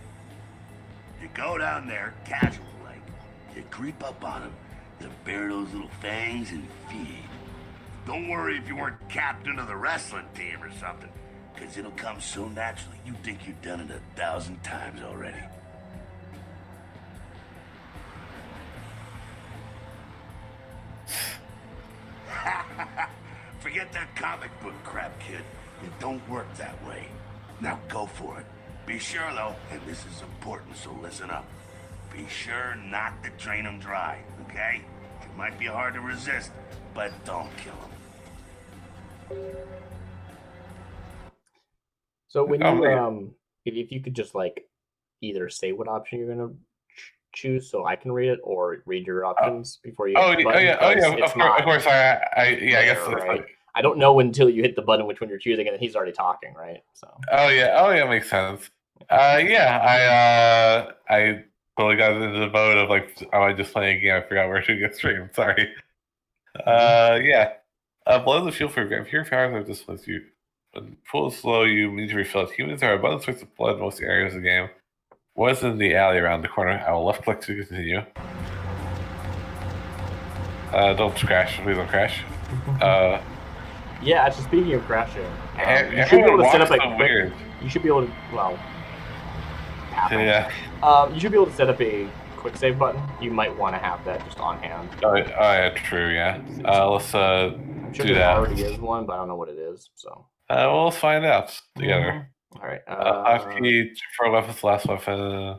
You go down there, casual like. You creep up on him, you bare those little fangs and feed. Don't worry if you weren't captain of the wrestling team or something, because it'll come so naturally you think you've done it 1,000 times already. Forget that comic book crap, kid. It don't work that way. Now go for it. Be sure, though, and this is important, so listen up. Be sure not to drain them dry, okay? It might be hard to resist, but don't kill them. So when Oh, you man. if you could just like either say what option you're gonna choose, so I can read it, or read your options before you. Oh, hit the oh button, yeah, oh 'cause yeah. it's Of course, not of course. I guess. there, That's right? fine. I don't know until you hit the button which one you're choosing, and then he's already talking, right? So Oh yeah, makes sense. Yeah, I totally got into the mode of like, am I just playing a game? I forgot where to get streamed. Sorry. Yeah. Blood is the fuel for vampire powers are this was you. When full is slow, you need to refill it. Humans are abundant source of blood in most areas of the game. What's in the alley around the corner? I will left click to continue. Don't crash. Please don't crash. yeah, actually, speaking of crashing, you should be Everyone able to set up walks a so quick. weird. You should be able to Yeah. you should be able to set up a quick save button. You might want to have that just on hand. Oh yeah, true. Yeah. Let's I'm sure do there that. already is one, but I don't know what it is. So well, let's find out together. All right. Hotkey for weapons, last weapon.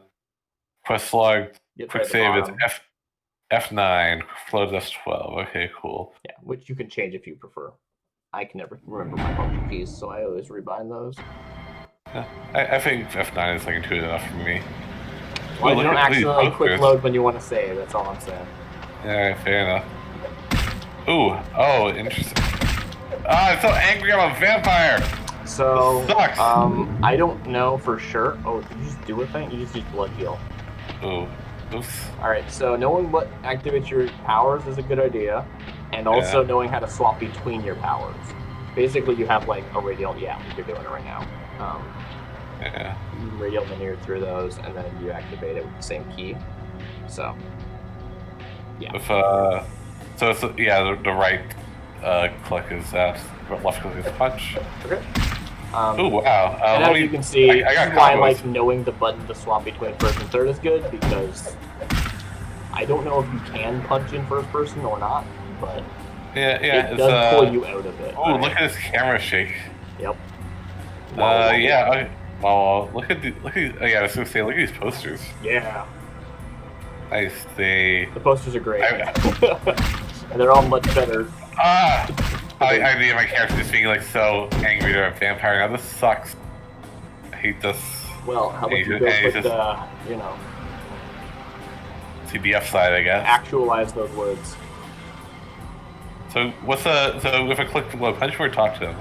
Quest log. It's Quick right at the save is bottom. F9. Float S12. Okay, cool. Yeah, which you can change if you prefer. I can never remember my function keys, so I always rebind those. I think F9 is like intuitive enough for me. Well, Ooh, you look don't at these accidentally quick posters. load when you want to save. That's all I'm saying. Yeah, fair enough. Ooh, oh, interesting. Ah, I'm so angry. I'm a vampire. So, This sucks. I don't know for sure. Oh, did you just do a thing? You just used blood heal. Ooh, oops. Alright, so knowing what activates your powers is a good idea, and also knowing how to swap between your powers. Basically, you have like a radial, yeah, you're doing it right now. Yeah. You radial linear through those, and then you activate it with the same key. So, yeah. With so it's the right click is that, left click is punch. Okay. Ooh, wow. And let as me- you can see, I got this is why combos. like knowing the button to swap between first and third is good, because I don't know if you can punch in first person or not, but Yeah, it it's does pull you out of it. Oh, look at this camera shake. Yep. Yeah. Oh, look at these. Yeah, I was gonna say, look at these posters. Yeah. Nice. They. The posters are great. I- And they're all much better. I mean, my character just being like so angry to a vampire. Now this sucks. I hate this. Well, how about And you he's go just- put the, you know, CBF side, I guess. actualize those words. So if I click the punch or talk to him?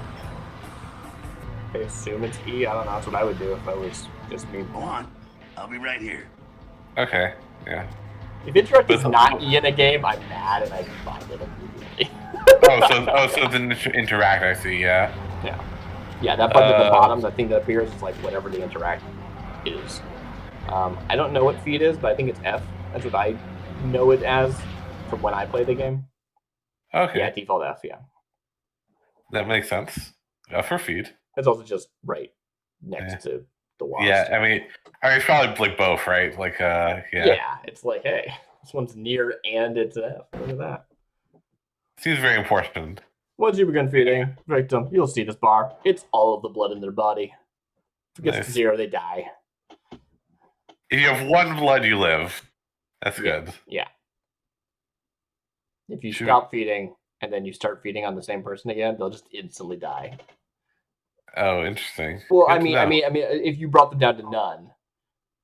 I assume it's E. I don't know. That's what I would do if I was just me. Go on. I'll be right here. Okay. Yeah. If interact is But- not E in a game, I'm mad and I find it immediately. So it's an interact. I see. Yeah. Yeah. Yeah, that button at the Uh, bottom, that thing that appears is like whatever the interact is. I don't know what feed is, but I think it's F. That's what I know it as from when I play the game. Okay. Yeah, default F, yeah. That makes sense. For feed. It's also just right next to the wasp. Yeah. I mean, it's probably like both, right? Like, yeah. Yeah, it's like, hey, this one's near and it's F. Look at that. Seems very important. Once you begin feeding victim, you'll see this bar. It's all of the blood in their body. If it gets to Nice. 0, they die. If you have one blood, you live. That's Yeah. good. Yeah. If you Shoot. stop feeding and then you start feeding on the same person again, they'll just instantly die. Oh, interesting. Well, Good I to mean, know. if you brought them down to none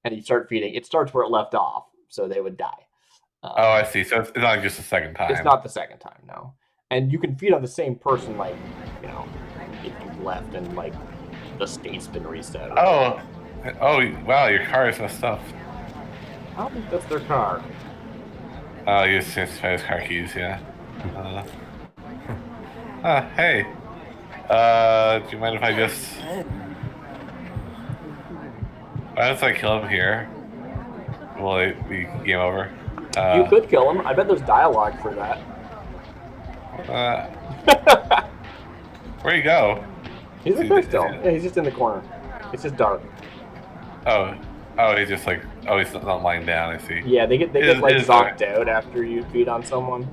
and you start feeding, it starts where it left off, so they would die. Oh, I see. So it's not just the second time. It's not the second time, no. And you can feed on the same person, like, you know, if you've left and like the state's been reset. Oh, wow! Your car is messed up. I don't think that's their car. Oh, you just his car keys. Yeah. Hey. Do you mind if I just? Why don't I kill him here? Will it be game over? You could kill him. I bet there's dialogue for that. Where'd he go? He's in there still. Yeah, he's just in the corner. It's just dark. Oh, he's just like, he's not lying down. I see. Yeah, they get like It is zonked out after you feed on someone.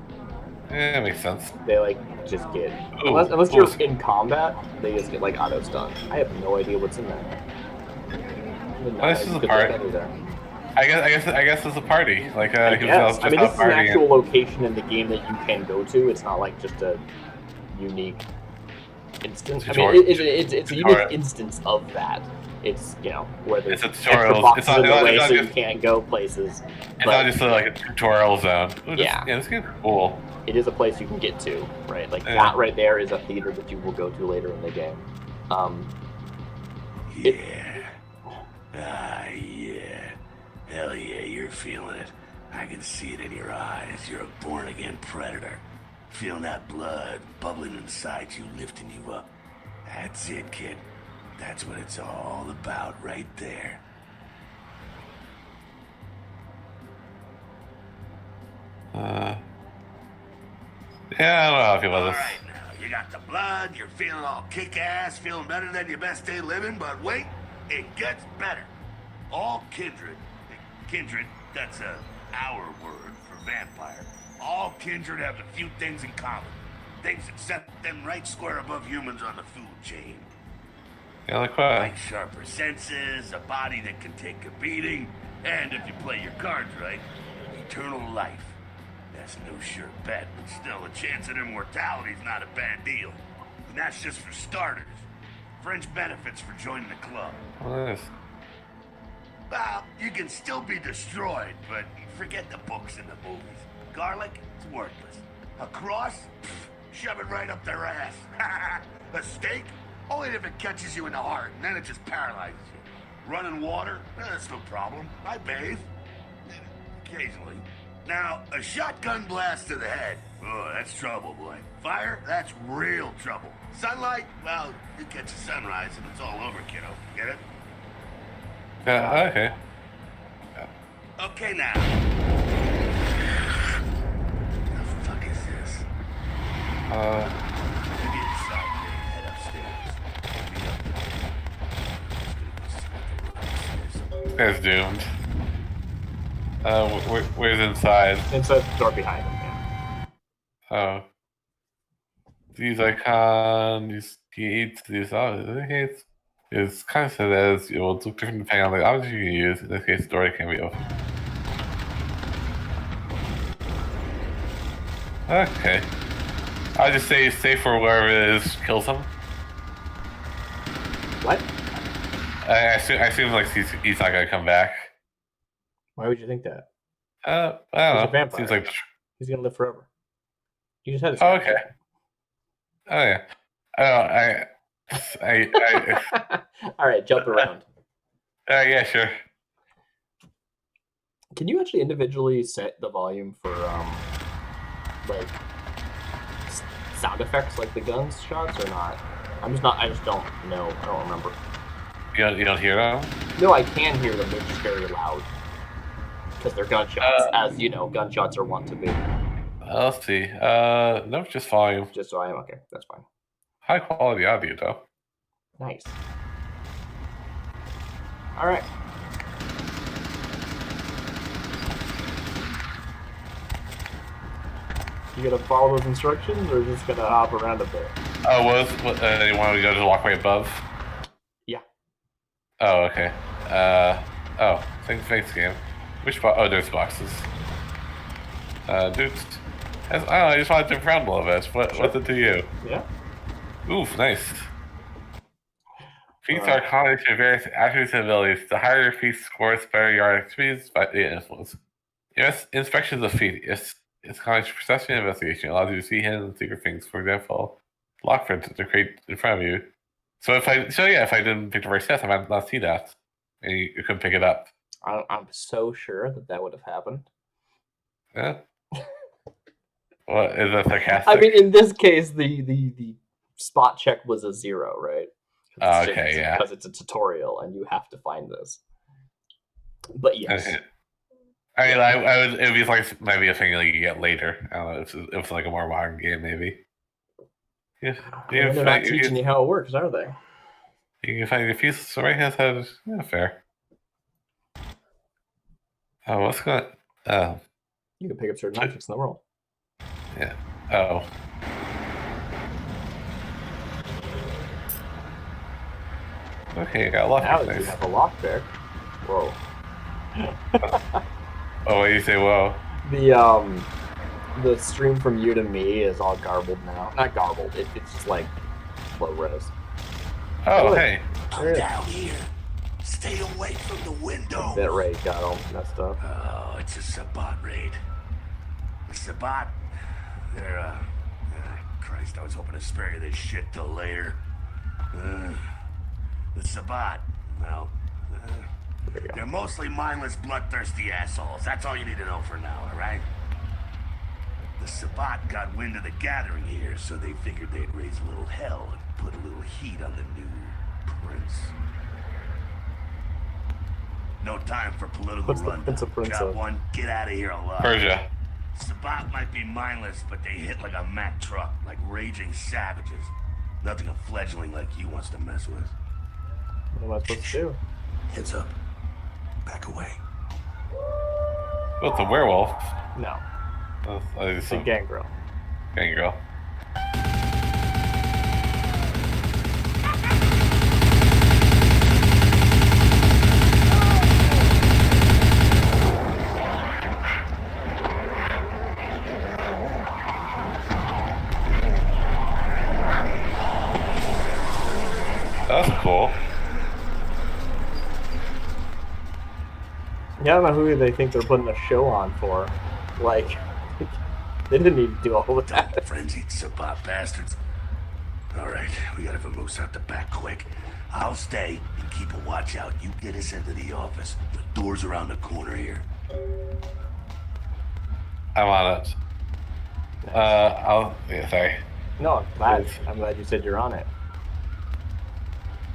Yeah, that makes sense. They like just get Ooh, unless you're ooh. in combat, they just get like auto stun. I have no idea what's in there. This is a part. I guess it's a party. Like, I he was guess. just I mean, out this is an partying. actual location in the game that you can go to. It's not like just a unique instance. I mean, it's a unique Tutorial. instance of that. It's, you know, where there's It's a extra tutorial. boxes It's not- in the it's way not so you just- can't go places. It's not just like a tutorial zone. Ooh, Yeah. This game's cool. It is a place you can get to, right? Like Yeah. that right there is a theater that you will go to later in the game. Yeah. Yeah. Hell yeah, you're feeling it. I can see it in your eyes. You're a born-again predator. Feeling that blood bubbling inside you, lifting you up. That's it, kid. That's what it's all about right there. Yeah, I don't know how I feel All about this. right, now, you got the blood, you're feeling all kick-ass, feeling better than your best day living, but wait, it gets better. All kindred, that's our word for vampire. All kindred have a few things in common. Things that set them right square above humans on the food chain. Yeah, like what? Like sharper senses, a body that can take a beating, and if you play your cards right, eternal life. That's no sure bet, but still, a chance at immortality is not a bad deal. And that's just for starters. Fringe benefits for joining the club. What is? Well, you can still be destroyed, but forget the books and the movies. Garlic, it's worthless. A cross? Pfft, shove it right up their ass. A steak? Only if it catches you in the heart, and then it just paralyzes you. Running water? That's no problem. I bathe. Occasionally. Now, a shotgun blast to the head. Oh, that's trouble, boy. Fire? That's real trouble. Sunlight? Well, you catch a sunrise and it's all over, kiddo. Get it? Yeah, okay. Okay, now. The fuck is this? Maybe inside me. Head upstairs. Meet up. Guy's doomed. Where's inside? Inside the door behind him, yeah. Oh. These icons, he eats these objects. It's kind of said as it will look different depending on the object you can use. In this case, the door can be opened. Okay. I'll just say safe for wherever it is, kill someone. What? I assume like he's not gonna come back. Why would you think that? I don't He's a know. vampire. Seems like. He's gonna live forever. You just had his Oh, okay. Oh yeah. All right, jump around. Yeah, sure. Can you actually individually set the volume for like sound effects, like the guns shots, or not? I just don't know. I don't remember. You don't hear them? No, I can hear them. They're just very loud because they're gunshots, as you know, gunshots are wont to be. Let's see. No, just volume. Just so I am okay. That's fine. High quality audio though. Nice. All right. You gonna follow those instructions, or just gonna hop around a bit? Oh, you want to go to the walkway above? Yeah. Oh, okay. Thanks game. Which box? Oh, there's boxes. Dude, I just want to jump around a little bit. What's it to you? Yeah. Oof, nice. Feats are a combination of various attributes and abilities. The higher your feat scores, better your activities by the influence. Yes, inspections of feat. It's combination of perception and investigation. It allows you to see hidden and secret things. For example, lock print to create in front of you. So if I didn't pick the right set, I might not see that, and you couldn't pick it up. I'm so sure that would have happened. Yeah. What is that sarcastic? I mean, in this case, the spot check was a 0, right? Okay, yeah. Because it's a tutorial and you have to find this. But yes. Okay. I mean, I would. It would be like maybe a thing like you get later. I don't know. If it's like a more modern game, maybe. Yeah. They're not teaching you how it works, are they? You can find your pieces right hand side. Yeah, fair. Oh, what's going? Oh. You can pick up certain objects in the world. Yeah. Oh. Okay, I got a lock. Now Nice. you have a lockpick. Whoa. Oh, what do you say? Whoa. The stream from you to me is all garbled now. Not garbled. It's just like low res. Oh, hey. I'm down here. Stay away from the window. Bit rate got all messed up. Oh, it's a Sabbat raid. The Sabbat, they're, Christ, I was hoping to spare you this shit till later. The Sabbat, well, they're mostly mindless, bloodthirsty assholes. That's all you need to know for now, alright? The Sabbat got wind of the gathering here, so they figured they'd raise a little hell and put a little heat on the new prince. No time for political What's the rundown. Prince of Prince Job of? one, get out of here alive. Persia. Sabbat might be mindless, but they hit like a Mack truck, like raging savages. Nothing a fledgling like you wants to mess with. What am I supposed to do? Heads up. Back away. Well, it's a werewolf. No. It's It's a gangrel. Gangrel. Yeah, I don't know who they think they're putting a show on for. Like, they didn't need to do all of that. Frenzied Sabat bastards. Alright, we gotta vamoose out the back quick. I'll stay and keep a watch out. You get us into the office. The door's around the corner here. I'm on it. Sorry. No, I'm glad you said you're on it.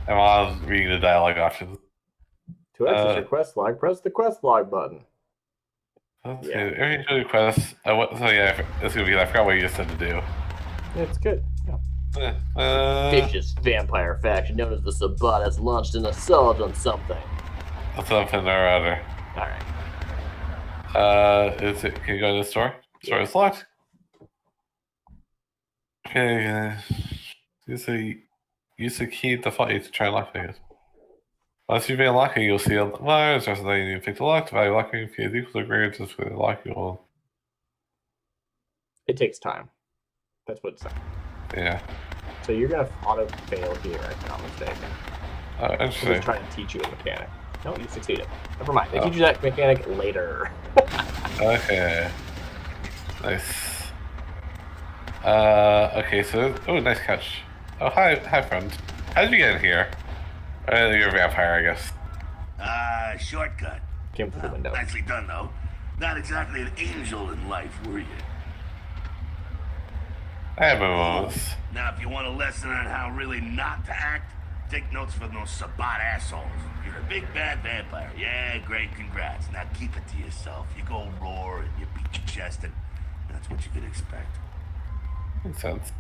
I'm on reading the dialogue options. To access your quest log, press the quest log button. Let's Yeah. see. Every request. This is gonna be. I forgot what you just said to do. It's good. Yeah. Vicious. Vicious vampire faction known as the Sabbat has launched an assault on something. Something or other. Alright. Can you go to the store? Store is locked. Okay. Use the key default to try and lock it. Once you've been unlocking, you'll see a line. There's something you need to pick the lock. By locking, if you equal to greater to the lock, you will. It takes time. That's what it's saying. Yeah. So you're gonna auto fail here, if I'm not mistaken. I'm Interesting. just trying to teach you a mechanic. No, you succeeded. Never mind. They teach you that mechanic later. Okay. Nice. Okay, so nice catch. Oh, hi, friend. How did you get in here? You're a vampire, I guess. Shortcut. Came through the window. Nicely done, though. Not exactly an angel in life, were you? I have my moments. Now, if you want a lesson on how really not to act, take notes from those Sabbat assholes. You're a big bad vampire. Yeah, great, congrats. Now keep it to yourself. You go roar and you beat your chest, and that's what you can expect. Makes sense.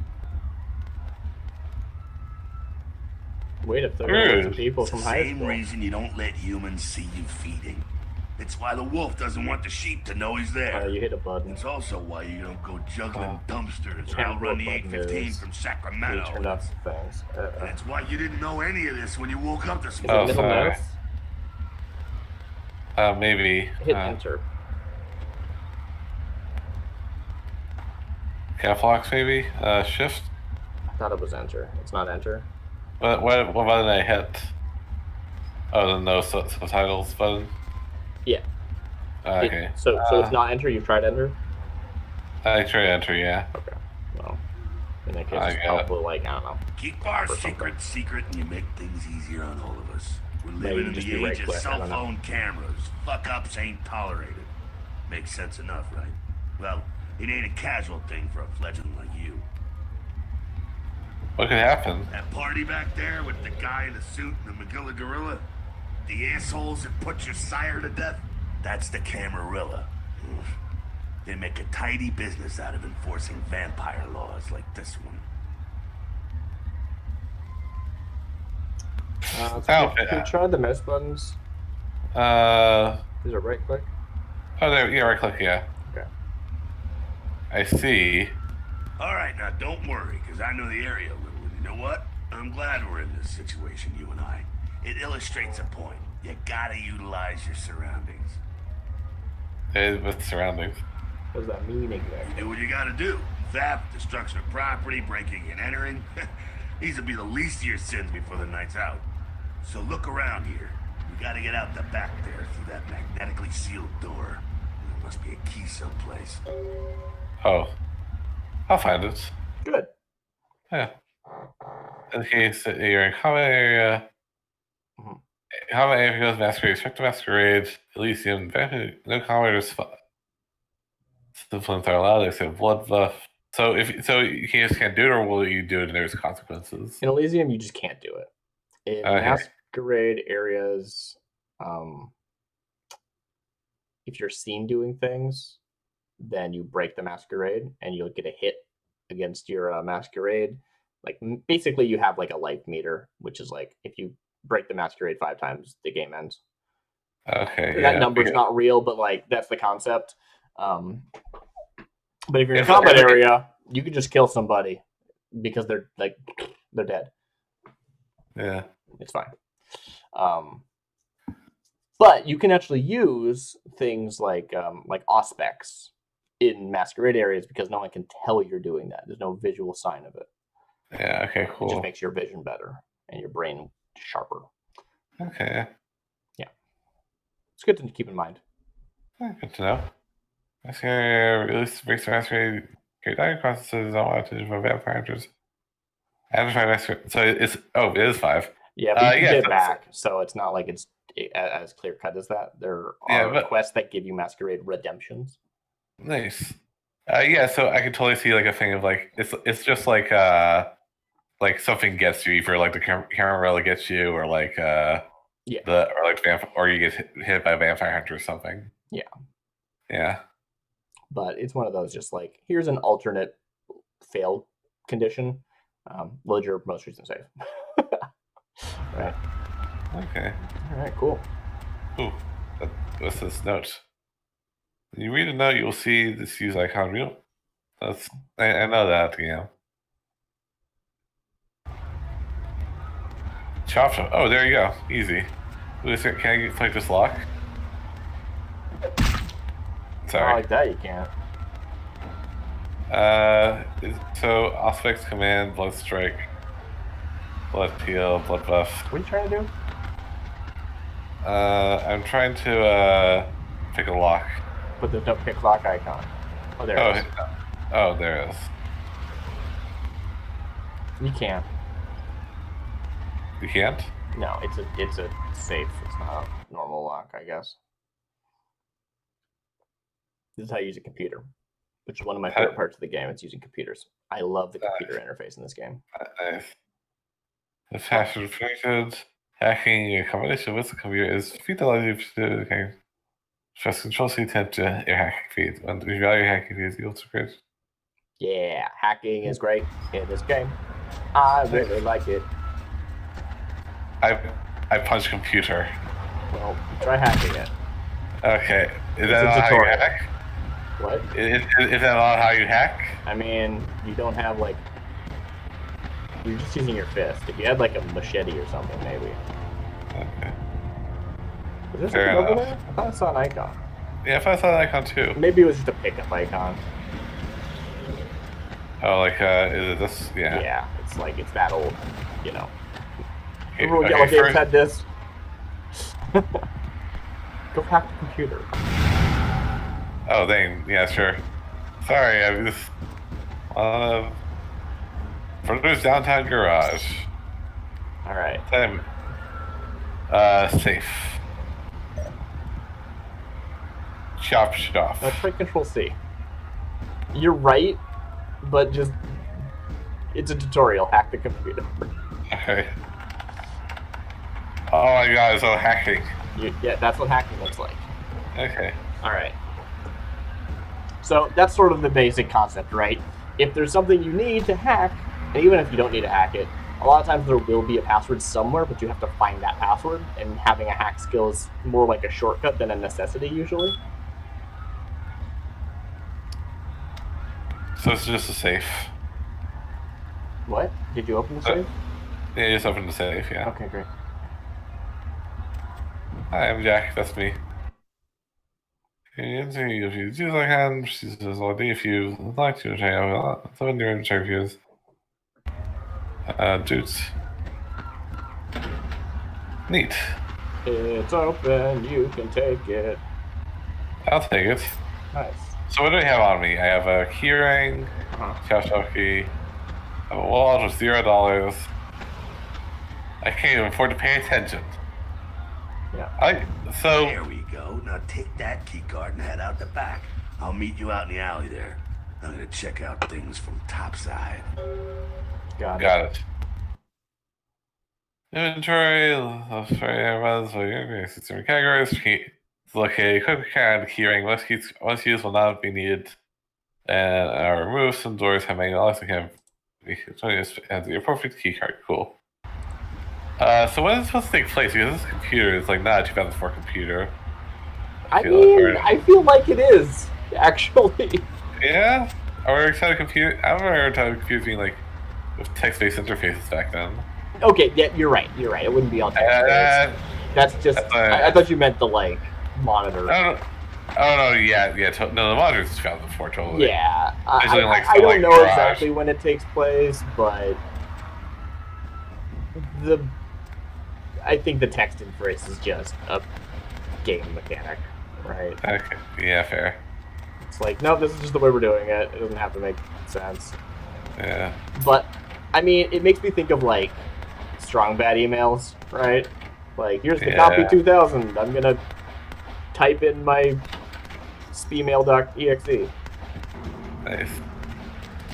Wait a third of people from high Same school. reason you don't let humans see you feeding. It's why the wolf doesn't want the sheep to know he's there. You hit a button. It's also why you don't go juggling dumpsters or Can't outrun the roll button 815 is- from You Sacramento. turned off some things. And it's why you didn't know any of this when you woke up this Is it morning. middle sorry. mouse? Maybe. Hit enter. Caps maybe? Shift? I thought it was enter. It's not enter. What button did I hit? Oh, the no subtitles button? Yeah. Okay. So it's not enter. You've tried enter. I tried enter, yeah. Okay. Well, in that case, I it's got it. probably like, I don't know. Keep our Or something. secret secret and you make things easier on all of us. We're Maybe living in just the do right age of click, I cell don't know. phone cameras. Fuck ups ain't tolerated. Makes sense enough, right? Well, it ain't a casual thing for a fledgling like you. What could happen? That party back there with the guy in the suit and the Magilla gorilla? The assholes that put your sire to death? That's the Camarilla. They make a tidy business out of enforcing vampire laws like this one. Can you try the mouse buttons? Is it right click? Oh, there, yeah, right click, yeah. Okay. I see. Alright, now don't worry, because I know the area a little, and you know what? I'm glad we're in this situation, you and I. It illustrates a point. You gotta utilize your surroundings. With surroundings. What does that mean exactly? Do what you gotta do. Theft, destruction of property, breaking and entering. These will be the least of your sins before the night's out. So look around here. We gotta get out the back there through that magnetically sealed door. There must be a key someplace. Oh. I'll find it. Good. Yeah. In case that you're in combat area. Mhm. Combat area goes masquerade. Check the masquerade. Elysium. No combaters. Influence are allowed. They say blood buff. So you just can't do it, or will you do it and there's consequences? In Elysium, you just can't do it. In Okay. masquerade areas, if you're seen doing things, then you break the masquerade and you'll get a hit against your masquerade. Like basically, you have like a life meter, which is like if you break the masquerade 5 times, the game ends. Okay. That yeah, number's okay. not real, but like that's the concept. But if you're in a If- combat if- area, you can just kill somebody because they're dead. Yeah. It's fine. But you can actually use things like auspex in masquerade areas because no one can tell you're doing that. There's no visual sign of it. Yeah. Okay. It just Cool. makes your vision better and your brain sharper. Okay. It's good to keep in mind. Good to know. This area release breaks the masquerade. Carry dire processes on watches for vampire hunters. Amplify masquerade. So it's it is 5. Yeah, but you can get so- back, so it's not like it's as clear cut as that. There Yeah, are but- quests that give you masquerade redemptions. Nice. Yeah, so I could totally see like a thing of like it's just like something gets you, either like the camera gets you, or like Yeah. or you get hit by a vampire hunter or something. Yeah. Yeah. But it's one of those just like, here's an alternate fail condition. Load your most recent save. Right. Okay. All right, cool. Ooh, what's this note? When you read a note, you will see this use icon real. I know that, Chop shop. Oh, there you go. Easy. Can I click this lock? Not Sorry. like that, you can't. So Auspex command, blood strike, blood peel, blood buff. What are you trying to do? I'm trying to pick a lock. Put the don't pick lock icon. Oh, there it is. Oh, there it is. You can't. You can't? No, it's a safe. It's not a normal lock, I guess. This is how you use a computer, which is one of my favorite parts of the game. It's using computers. I love the computer interface in this game. Nice. The password protected. Hacking a combination with the computer is a feat that allows you to okay. Press Control C to enter your hacking feed. When you value your hacking feed, you'll secret. Yeah, hacking is great in this game. I really like it. I punch computer. Well, try hacking it. Okay. Is It's that a not how you tutorial. hack? What? Is that not how you hack? I mean, you don't have like. You're just using your fist. If you had like a machete or something, maybe. Okay. Was there Fair something over enough. there? I thought I saw an icon. Yeah, if I saw that icon too. Maybe it was just a pickup icon. Oh, like, is it this? Yeah. Yeah, it's that old, you know. Okay, Remember when okay, Yellow Games first- had this? Go hack the computer. Oh, dang. Yeah, sure. Sorry, I just. Further's downtown garage. Alright. Time. Safe. Chop shop. Let's try Control C. You're right, but just. It's a tutorial. Hack the computer. Okay. Oh my god, it's all hacking. Yeah, that's what hacking looks like. Okay. Alright. So that's sort of the basic concept, right? If there's something you need to hack, and even if you don't need to hack it, a lot of times there will be a password somewhere, but you have to find that password, and having a hack skill is more like a shortcut than a necessity usually. So it's just a safe. What? Did you open the safe? Yeah, you just open the safe, yeah. Okay, great. Hi, I'm Jack, that's me. If you use like hand, she says, well, if you like to check out, some your interviews. Dudes. Neat. It's open, you can take it. I'll take it. Nice. So what do I have on me? I have a keyring, cash key, a wallet with $0. I can't even afford to pay attention. Yeah. There we go. Now take that key card and head out the back. I'll meet you out in the alley there. I'm gonna check out things from topside. Got it. Got it. Inventory, runs for your system categories. Locate quick card keyring. Once used will not be needed. And remove some doors have manual locks and can be and the appropriate key card. Cool. So when is it supposed to take place? Because this computer is like not a 2004 computer. I feel like it is, actually. Yeah? Or excited computer? I remember excited computers being like with text-based interfaces back then. Okay, yeah, you're right. It wouldn't be all text-based. That's just. I thought you meant the like monitor. I don't know. Yeah. No, the monitor is 2004 totally. Yeah, It's only, like, I don't like know garage. exactly when it takes place, but I think the text interface is just a game mechanic, right? Okay. Yeah, fair. It's like, no, this is just the way we're doing it. It doesn't have to make sense. Yeah. But, I mean, it makes me think of, like, strong bad emails, right? Like, here's the copy 2000. I'm gonna type in my spemail.exe. Nice.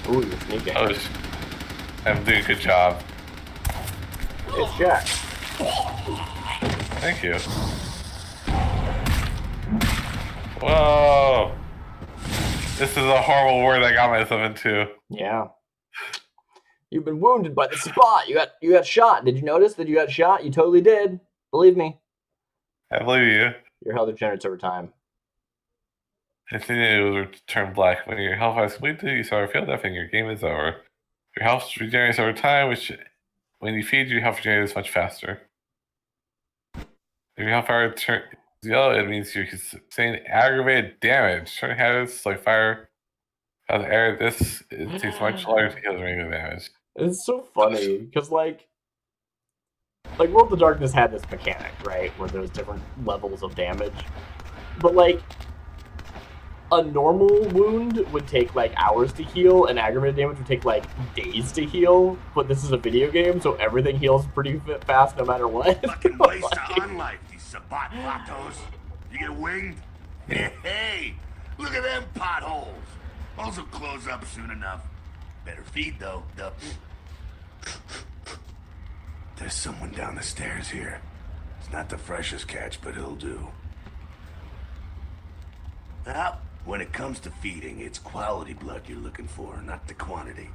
Ooh, you're sneaking. I'm doing a good job. It's Jack. Thank you. Whoa! This is a horrible word I got myself into. Yeah. You've been wounded by the spot. You got shot. Did you notice that you got shot? You totally did. Believe me. I believe you. Your health regenerates over time. Continue to turn black. When your health has completely, you start to feel death and your game is over. Your health regenerates over time, which when you feed, your health regenerates much faster. If your health power turns yellow, it means you're sustained aggravated damage. Certain habits like fire has air. It takes much longer to heal the regular damage. It's so funny because like World of Darkness had this mechanic, right, where there was different levels of damage, but like a normal wound would take like hours to heal, and aggravated damage would take like days to heal. But this is a video game, so everything heals pretty fast no matter what. Fucking waste of unlife, these Sabat vatos. You get winged? Hey, look at them potholes. Those will close up soon enough. Better feed though. There's someone down the stairs here. It's not the freshest catch, but it'll do. Now, when it comes to feeding, it's quality blood you're looking for, not the quantity.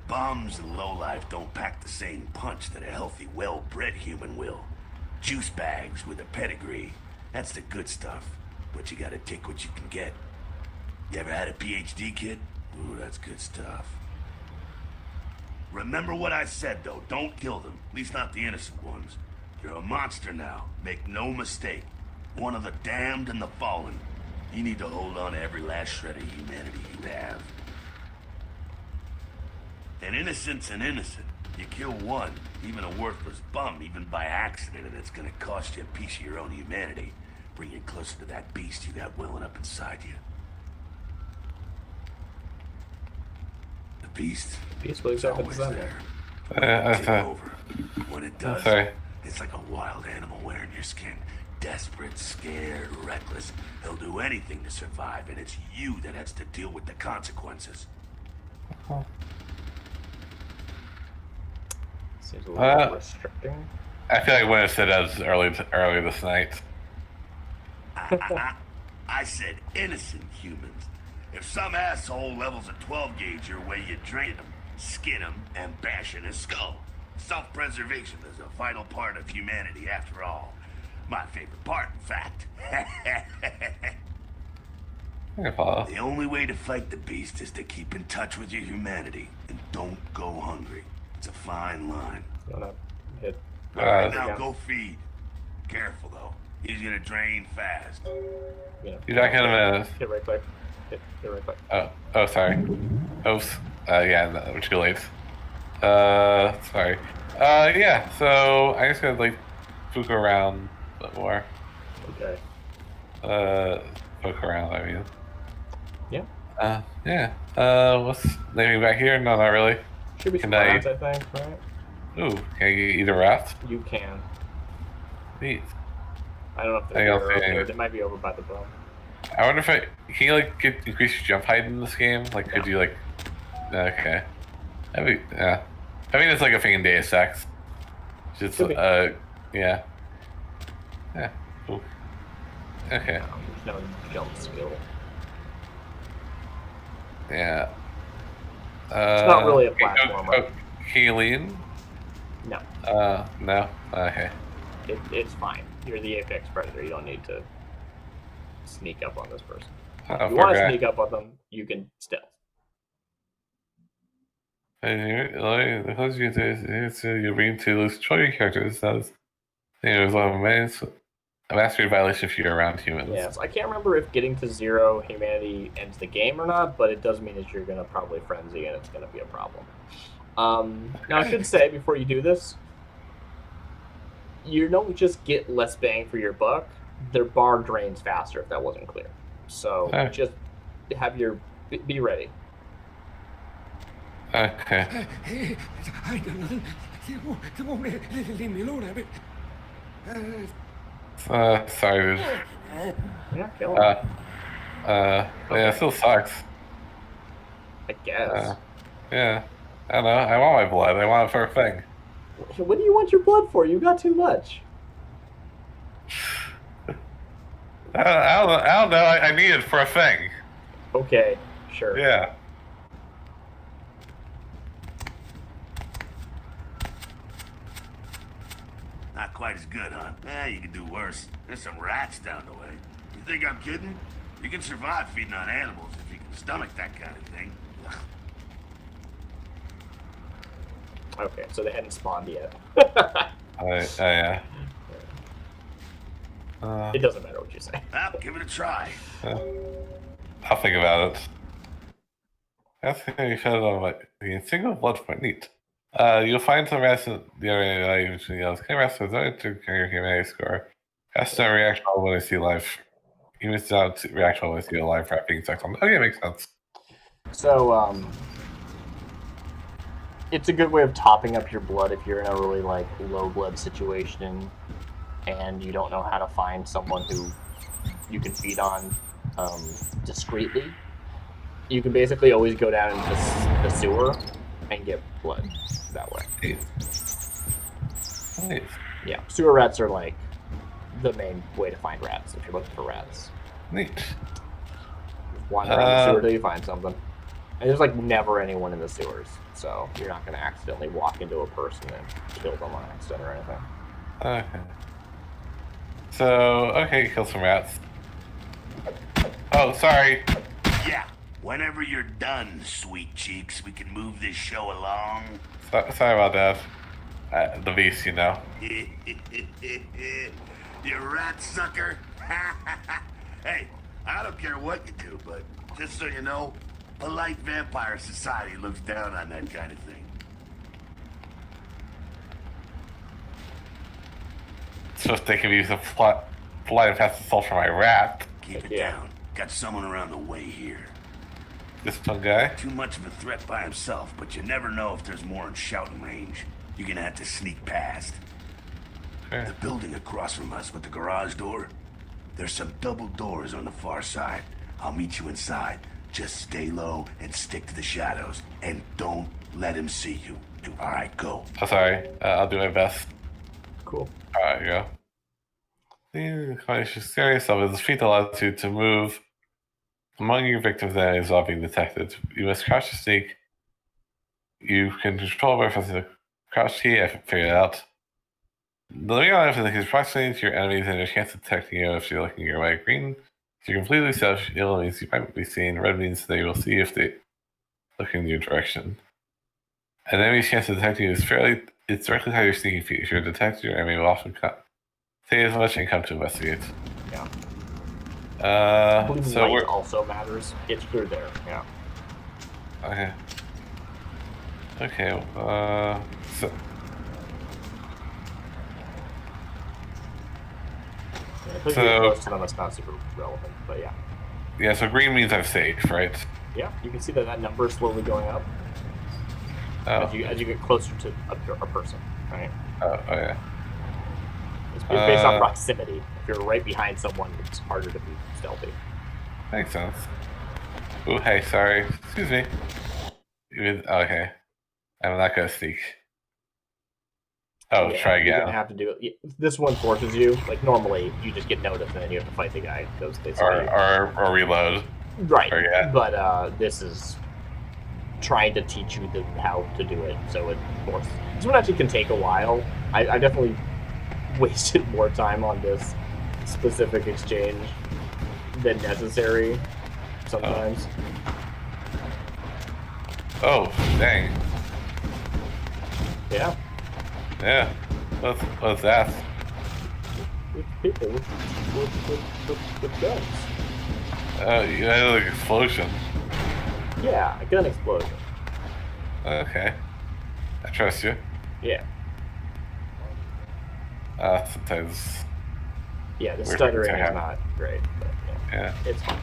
Bums and lowlife don't pack the same punch that a healthy, well-bred human will. Juice bags with a pedigree. That's the good stuff. But you gotta take what you can get. You ever had a PhD, kid? Ooh, that's good stuff. Remember what I said, though. Don't kill them. At least not the innocent ones. You're a monster now. Make no mistake. One of the damned and the fallen. You need to hold on to every last shred of humanity you have. An innocent's an innocent. You kill one, even a worthless bum, even by accident, and it's gonna cost you a piece of your own humanity. Bring you closer to that beast you got welling up inside you. The beast? Beast will exactly Always the same. there. Take Sorry. over. When it does, it's like a wild animal wearing your skin. Desperate, scared, reckless. He'll do anything to survive, and it's you that has to deal with the consequences. Seems a little restricting. I feel like I wouldn't have said that earlier this night. I said innocent humans. If some asshole levels a 12 gauge your way, you drain him, skin him, and bash in his skull. Self-preservation is a vital part of humanity, after all. My favorite part, in fact. The only way to fight the beast is to keep in touch with your humanity and don't go hungry. It's a fine line. Gonna hit. Right now, go feed. Careful though. He's gonna drain fast. You're not gonna. Hit right click. Hit right click. Oh, sorry. Oops. Yeah, no, we're too late. Sorry. Yeah. So I just gotta like poke around a bit more. Okay. Poke around. I mean. Yeah. Yeah. What's anything back here? No, not really. Should be some Can I- rats, I think, right? Ooh, can I eat a rat? You can. Neat. I don't know if Hang on, they're over hang there. on. They might be over by the bow. I wonder if can you like increase your jump height in this game? Like, could you like? Okay. Yeah. I mean, it's like a thing in Deus Ex. Just Could be. yeah. Yeah. Cool. Okay. There's no jump skill. Yeah. It's not really a platformer. Can you lean? No, No. Okay. it's fine. You're the apex predator. You don't need to sneak up on this person. Oh, If you want to poor guy. sneak up on them, you can stealth. The closer you get to you're being to lose control of your characters. That's there's a mastery violation if you're around humans. Yeah, so I can't remember if getting to 0 humanity ends the game or not, but it does mean that you're going to probably frenzy and it's going to be a problem. Now, I should say, before you do this, you don't just get less bang for your buck. their bar drains faster if that wasn't clear. So Okay. just have your be ready. Okay. Sorry, dude. Yeah, kill him. Yeah, it still sucks. I guess. Yeah. I don't know. I want my blood. I want it for a thing. What do you want your blood for? You got too much. I don't know. I need it for a thing. Okay, sure. Yeah. Not quite as good, huh? You can do worse. There's some rats down the way. You think I'm kidding? You can survive feeding on animals if you can stomach that kind of thing. Ugh. Okay, so they hadn't spawned yet. Yeah. It doesn't matter what you say. Well, give it a try. I'll think about it. That's how you found on the single blood point. Neat. You'll find some rats in the area usually else. Can rats with to your humanity score. Cast a reaction when I see life. You missed out to reaction when I see a live rat being sucked on. Okay, makes sense. So, it's a good way of topping up your blood if you're in a really, like, low blood situation and you don't know how to find someone who you can feed on discreetly. You can basically always go down into the sewer and get blood that way. Nice. Yeah, sewer rats are, like, the main way to find rats if you're looking for rats. Neat. Wander around the sewer till you find something. And there's like never anyone in the sewers, so you're not going to accidentally walk into a person and kill them on accident or anything. Okay. So, okay, kill some rats. Oh, sorry. Yeah, whenever you're done, sweet cheeks, we can move this show along. Sorry about that. The beast, you know. You rat sucker. Hey, I don't care what you do, but just so you know, polite vampire society looks down on that kind of thing. So they can use a flight and pass assault for my rat. Keep it Yeah. down. Got someone around the way here. This one guy. Too much of a threat by himself, but you never know if there's more in shouting range. You're gonna have to sneak past. Sure. The building across from us with the garage door, there's some double doors on the far side. I'll meet you inside. Just stay low and stick to the shadows, and don't let him see you. All right, go. Oh, sorry. I'll do my best. Cool. Alright, here you go. The serious of his feet allows you to move among your victims and enemies without being detected. You must crouch to sneak. You can control by pressing the crouch key. I can figure it out. The real everything is proximity to your enemies and your chance of detecting you if you're looking your way. Green, if you're completely self, yellow means you might be seen. Red means they will see if they look in your direction. An enemy's chance of detecting you is it's directly tied to your sneaking feet. If you're detected, your enemy will often say as much and come to investigate. Yeah. I believe So light we're also matters. It's through there. Yeah. okay. Okay. So Yeah, if So- you're close to them, it's not super relevant, but yeah. yeah. So green means I'm safe, right? Yeah, you can see that number is slowly going up Oh. as you get closer to a person, right? Oh yeah. It's based on Uh, proximity. If you're right behind someone, it's harder to be stealthy. Makes sense. Ooh, hey, sorry. Excuse me. Okay. I'm not gonna sneak. Oh, Yeah, try You're again. gonna have to do it. This one forces you. Like normally, you just get noticed and then you have to fight the guy because they saw you. Or reload. Right. or yeah. But this is trying to teach you how to do it, so it forces. This one actually can take a while. I definitely wasted more time on this specific exchange than necessary sometimes. Oh, dang. Yeah. Yeah. What's that? With people with guns. You had like an explosion. Yeah, a gun explosion. Okay. I trust you. Yeah. Sometimes Yeah, the We're stuttering fixing is it. not great, but Yeah. it's fine.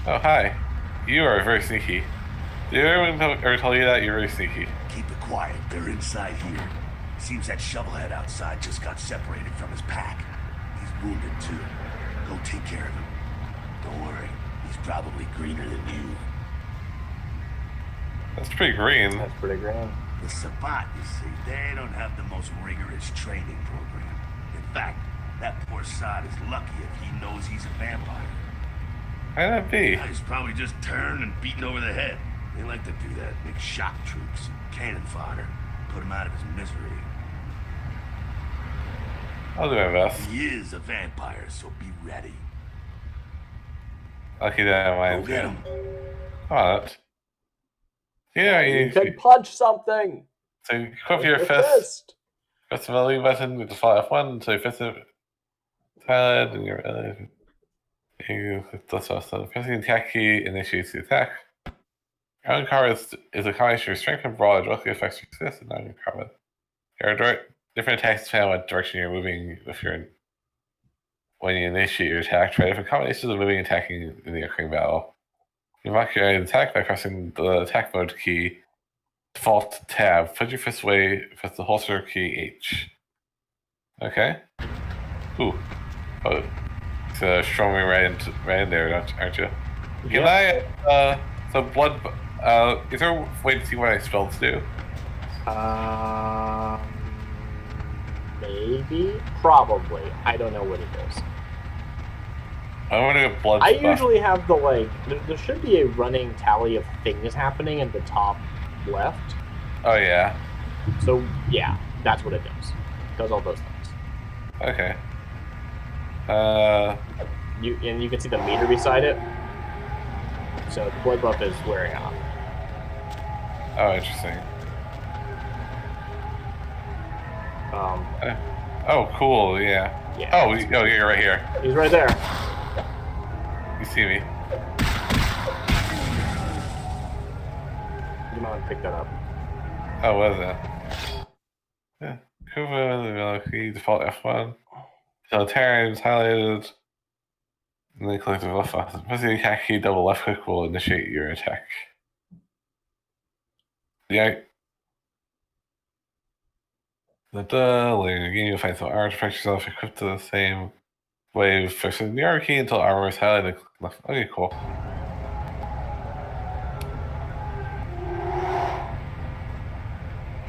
Oh, hi. You are very sneaky. Did anyone ever tell you that you're very sneaky? Keep it quiet. They're inside here. Seems that shovelhead outside just got separated from his pack. He's wounded too. Go take care of him. Don't worry. He's probably greener than you. That's pretty green. That's pretty grand. The Sabbat, you see, they don't have the most rigorous training program. In fact, that poor sod is lucky if he knows he's a vampire. How'd that be? He's probably just turned and beaten over the head. They like to do that. Make shock troops, cannon fodder, put him out of his misery. I'll do my best. He is a vampire, so be ready. I'll keep that in Go mind. get him. Come on. Yeah, You you can punch something. so you equip your With fist. Press the melee button with the fly F1 so you fist it silent and you're you click the button. Pressing the attack key initiates the attack. Ground combat is a combination of strength and brawl that directly affects your success and non combat. Different attacks depend on what direction you're moving when you initiate your attack. Try different combinations of moving and attacking in the occurring battle. You mark your attack by pressing the attack mode key, default tab. Put your fist away, press the holster key H. Okay. Ooh. Oh. It's strongly right in there, aren't you? Can I, so blood, is there a way to see what my spells do? Maybe, probably. I don't know what it is. I want to get blood I stuff. usually have the there should be a running tally of things happening in the top left. Oh, yeah. So yeah, that's what it does. It does all those things. Okay. You can see the meter beside it. So the blood buff is wearing off. Oh, interesting. Oh, cool, yeah. Yeah. Oh, you're right here. He's right there. You see me. You might want to pick that up. Oh, what is that? Yeah. Cool, default F1. Totalitarian is highlighted. And then click the left button. Press the attack key, double left click will initiate your attack. Yeah. Later again, you'll find some armor to protect yourself equipped to the same way with pressing the armor key until armor is highlighted. Okay, cool.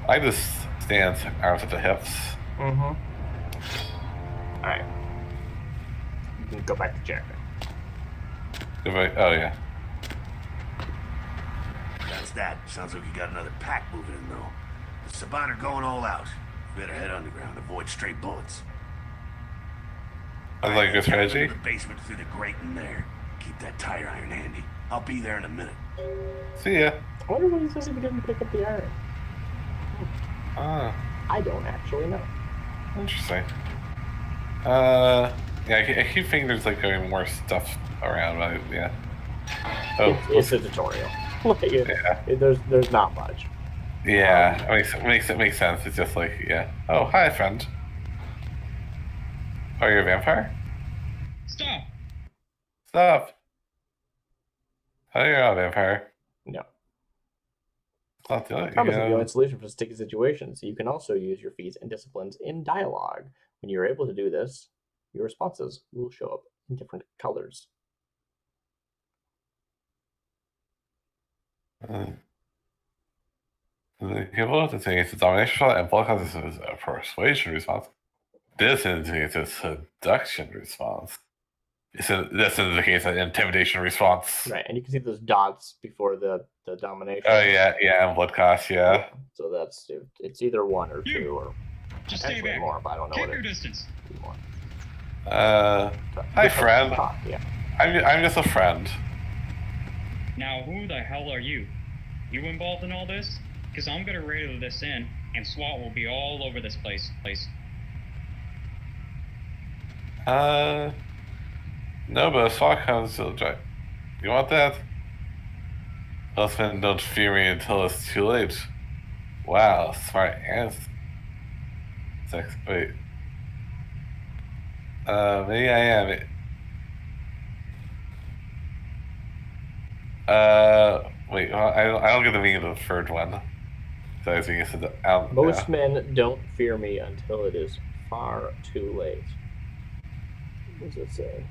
I just stand arms at the hips. Mm-hmm. Alright. You can go back to Jack. Oh, yeah. That's that. Sounds like you got another pack moving in, though. The Sabbat are going all out. Better head underground. Avoid stray bullets. Sounds like a good strategy. The basement through the grate in there. Keep that tire iron handy. I'll be there in a minute. See ya. I wonder what he says if he didn't pick up the iron. Ah, I don't actually know. interesting. Yeah, I keep thinking there's like going more stuff around, but yeah. Oh, It's a tutorial. yeah. There's not much. Yeah, it makes sense. It's just like, yeah. Oh, hi, friend. Oh, you're a vampire? Stop! Stop. Oh, you're not a vampire. No. It's not the other. Promise is the only solution for sticky situations. You can also use your feats and disciplines in dialogue. When you're able to do this, your responses will show up in different colors. The people to say it's a domination shot and blood causes is a persuasion response. This indicates a seduction response. This indicates an intimidation response. Right, and you can see those dots before the domination. Oh yeah, and blood cost, yeah. So it's either one or You. two or Just stay actually back. more, but I don't know Keep what your it is. distance. More. Hi friend. Yeah. I'm just a friend. Now, who the hell are you? You involved in all this? Because I'm gonna radio this in, and SWAT will be all over this place. No, but a SWAT comes to the You want that? Husband, don't fear me until it's too late. Wow, smart and sex. Wait. Maybe I am. Wait. Well, I don't get the meaning of the third one. So I think it's out. Most men don't fear me until it is far too late. What does it say?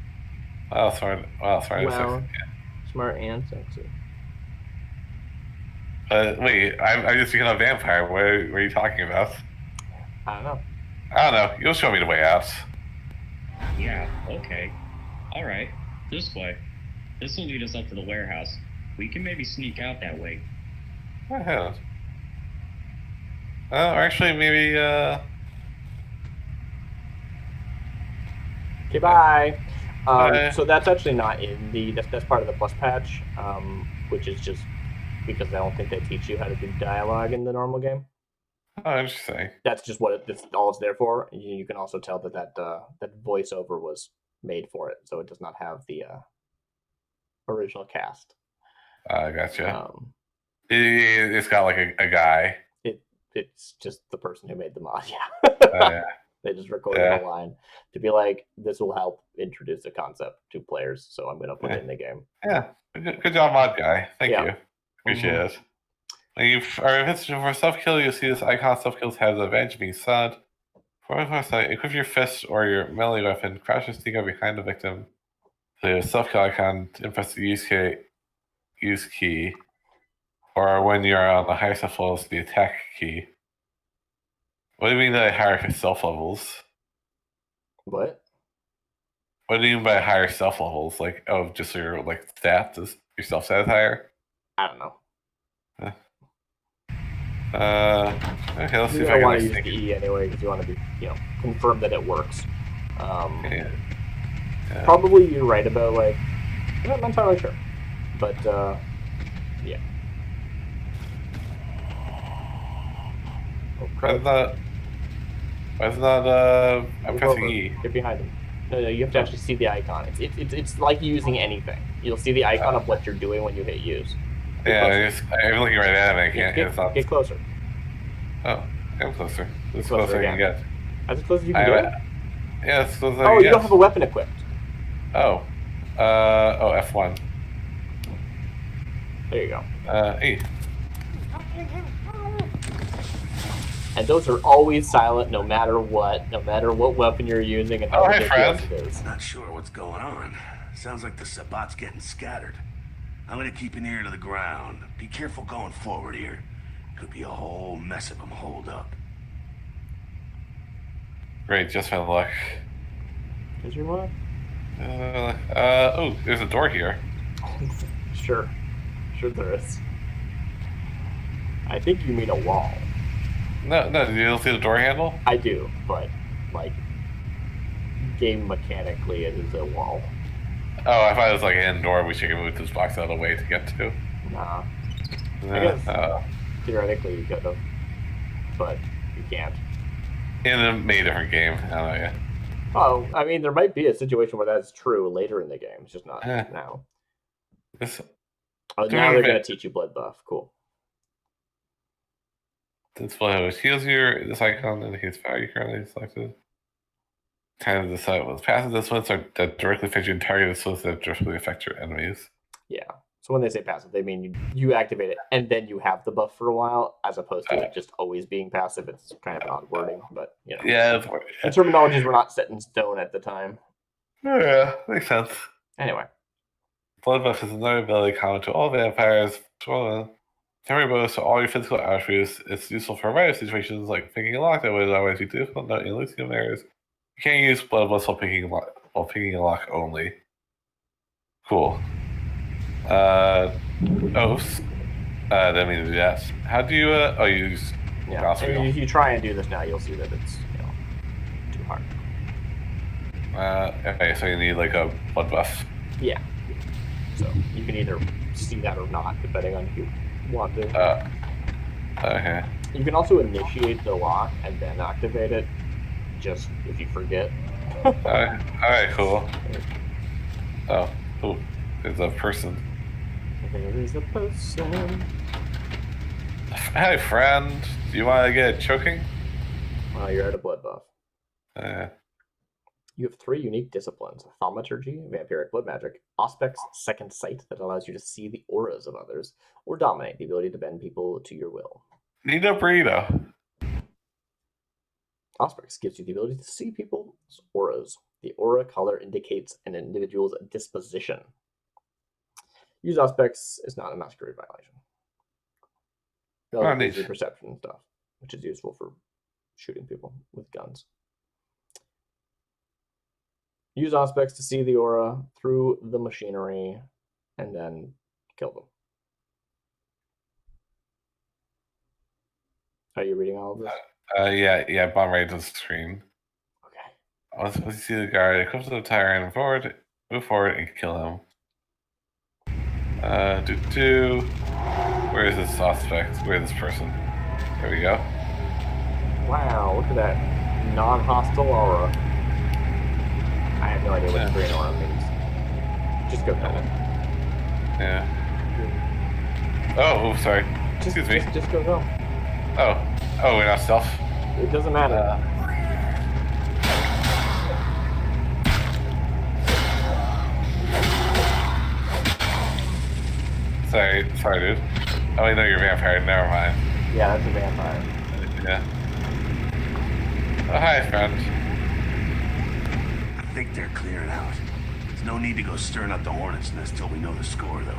Wow, smart. Wow, smart. Well, smart and sexy. Wait, I just became a vampire. What are you talking about? I don't know. I don't know. You'll show me the way out. Yeah, okay. Alright, this way. This will lead us up to the warehouse. We can maybe sneak out that way. Or actually, maybe. Okay, bye. Bye. So that's actually not in the that's part of the plus patch, which is just because I don't think they teach you how to do dialogue in the normal game. Oh, interesting. That's just what that's all it's there for. You can also tell that that voiceover was made for it, so it does not have the original cast. Gotcha. It's got like a guy. It's just the person who made the mod. Yeah. Yeah. They just recorded a line to be like, this will help introduce the concept to players, so I'm going to put it in the game. Yeah. Good job, mod guy. Thank you. Appreciate it. When you are visiting for self-kill, you'll see this icon. Self-kills have the advantage of being stunned. For equip your fist or your melee weapon, crouch and sneak up behind the victim. So the self-kill icon, press the use key. Or when you're on the highest levels, the attack key. What do you mean by higher self levels? What? What do you mean by higher self levels? Like, just your stats? Is your self stat higher? I don't know. Okay, let's see if I I want can to use the E anyway because you want to be, confirm that it works. Probably you're right about I'm not entirely sure, but yeah. Oh crap! I'm pressing E. Get behind him. No, you have to actually see the icon. It's like using anything. You'll see the icon of what you're doing when you hit use. I'm looking right at it. I can't. Get closer. Oh, I'm closer. As close as I can get. As close as you can get. Yeah, as close as I can get. You don't have a weapon equipped. Oh. F1. There you go. E. And those are always silent, no matter what weapon you're using and how ridiculous it is. Not sure what's going on. Sounds like the Sabbat's getting scattered. I'm gonna keep an ear to the ground. Be careful going forward here. Could be a whole mess of them holed up. Great, just my luck. Is your luck? There's a door here. Sure there is. I think you mean a wall. No, you don't see the door handle? I do, but game mechanically it is a wall. Oh, I thought it was like an door we should move this box out of the way to get to. Nah. I guess theoretically you could have, but you can't. In a many different game, I don't know yet. Oh, I mean, there might be a situation where that's true later in the game. It's just not now. Now they're going to teach you blood buff. Cool. This blood heals this icon indicates power you currently selected. Time to decide what's passive disciplines are that directly affect your target disciplines that directly affect your enemies. Yeah. So when they say passive, they mean you activate it and then you have the buff for a while, as opposed to just always being passive. It's kind of odd wording, but Yeah. The terminologies were not set in stone at the time. Yeah, makes sense. Anyway. Blood buff is another ability common to all vampires. Temporary bonus to all your physical attributes. It's useful for a variety of situations like picking a lock that would otherwise be difficult, not in Elysium areas. You can't use blood buff while picking a lock only. Cool. Oaths. That means yes. How do you you use if you try and do this now, you'll see that it's too hard. Okay, so you need like a blood buff. Yeah. So you can either see that or not, depending on if you want to. Okay. You can also initiate the lock and then activate it, just if you forget. Alright, cool. Oh, cool. There's a person. There is a person. Hey, friend. Do you want to get choking? Well, you're out of blood buff. You have 3 unique disciplines: thaumaturgy, vampiric blood magic, Auspex second sight that allows you to see the auras of others, or dominate, the ability to bend people to your will. Nino Burrito. Auspex gives you the ability to see people's auras. The aura color indicates an individual's disposition. Use Auspex is not a masquerade violation. Oh, It gives you neat. perception stuff, which is useful for shooting people with guns. Use Auspex to see the aura through the machinery and then kill them. Are you reading all of this? Yeah, bomb right to the screen. Okay. Let's see the guard. Come to the tire and forward. Move forward and kill him. Where is this suspect? Where is this person? There we go. Wow, look at that non-hostile aura. I have no idea what Yeah. green aura means. Just go kill him. Yeah. Oh, sorry. Excuse me. Just go kill him. Oh, we're not stealth. It doesn't matter. Sorry, dude. Oh, I know you're a vampire. Never mind. Yeah, that's a vampire. Yeah. Oh, hi, friend. I think they're clearing out. There's no need to go stirring up the hornet's nest till we know the score, though.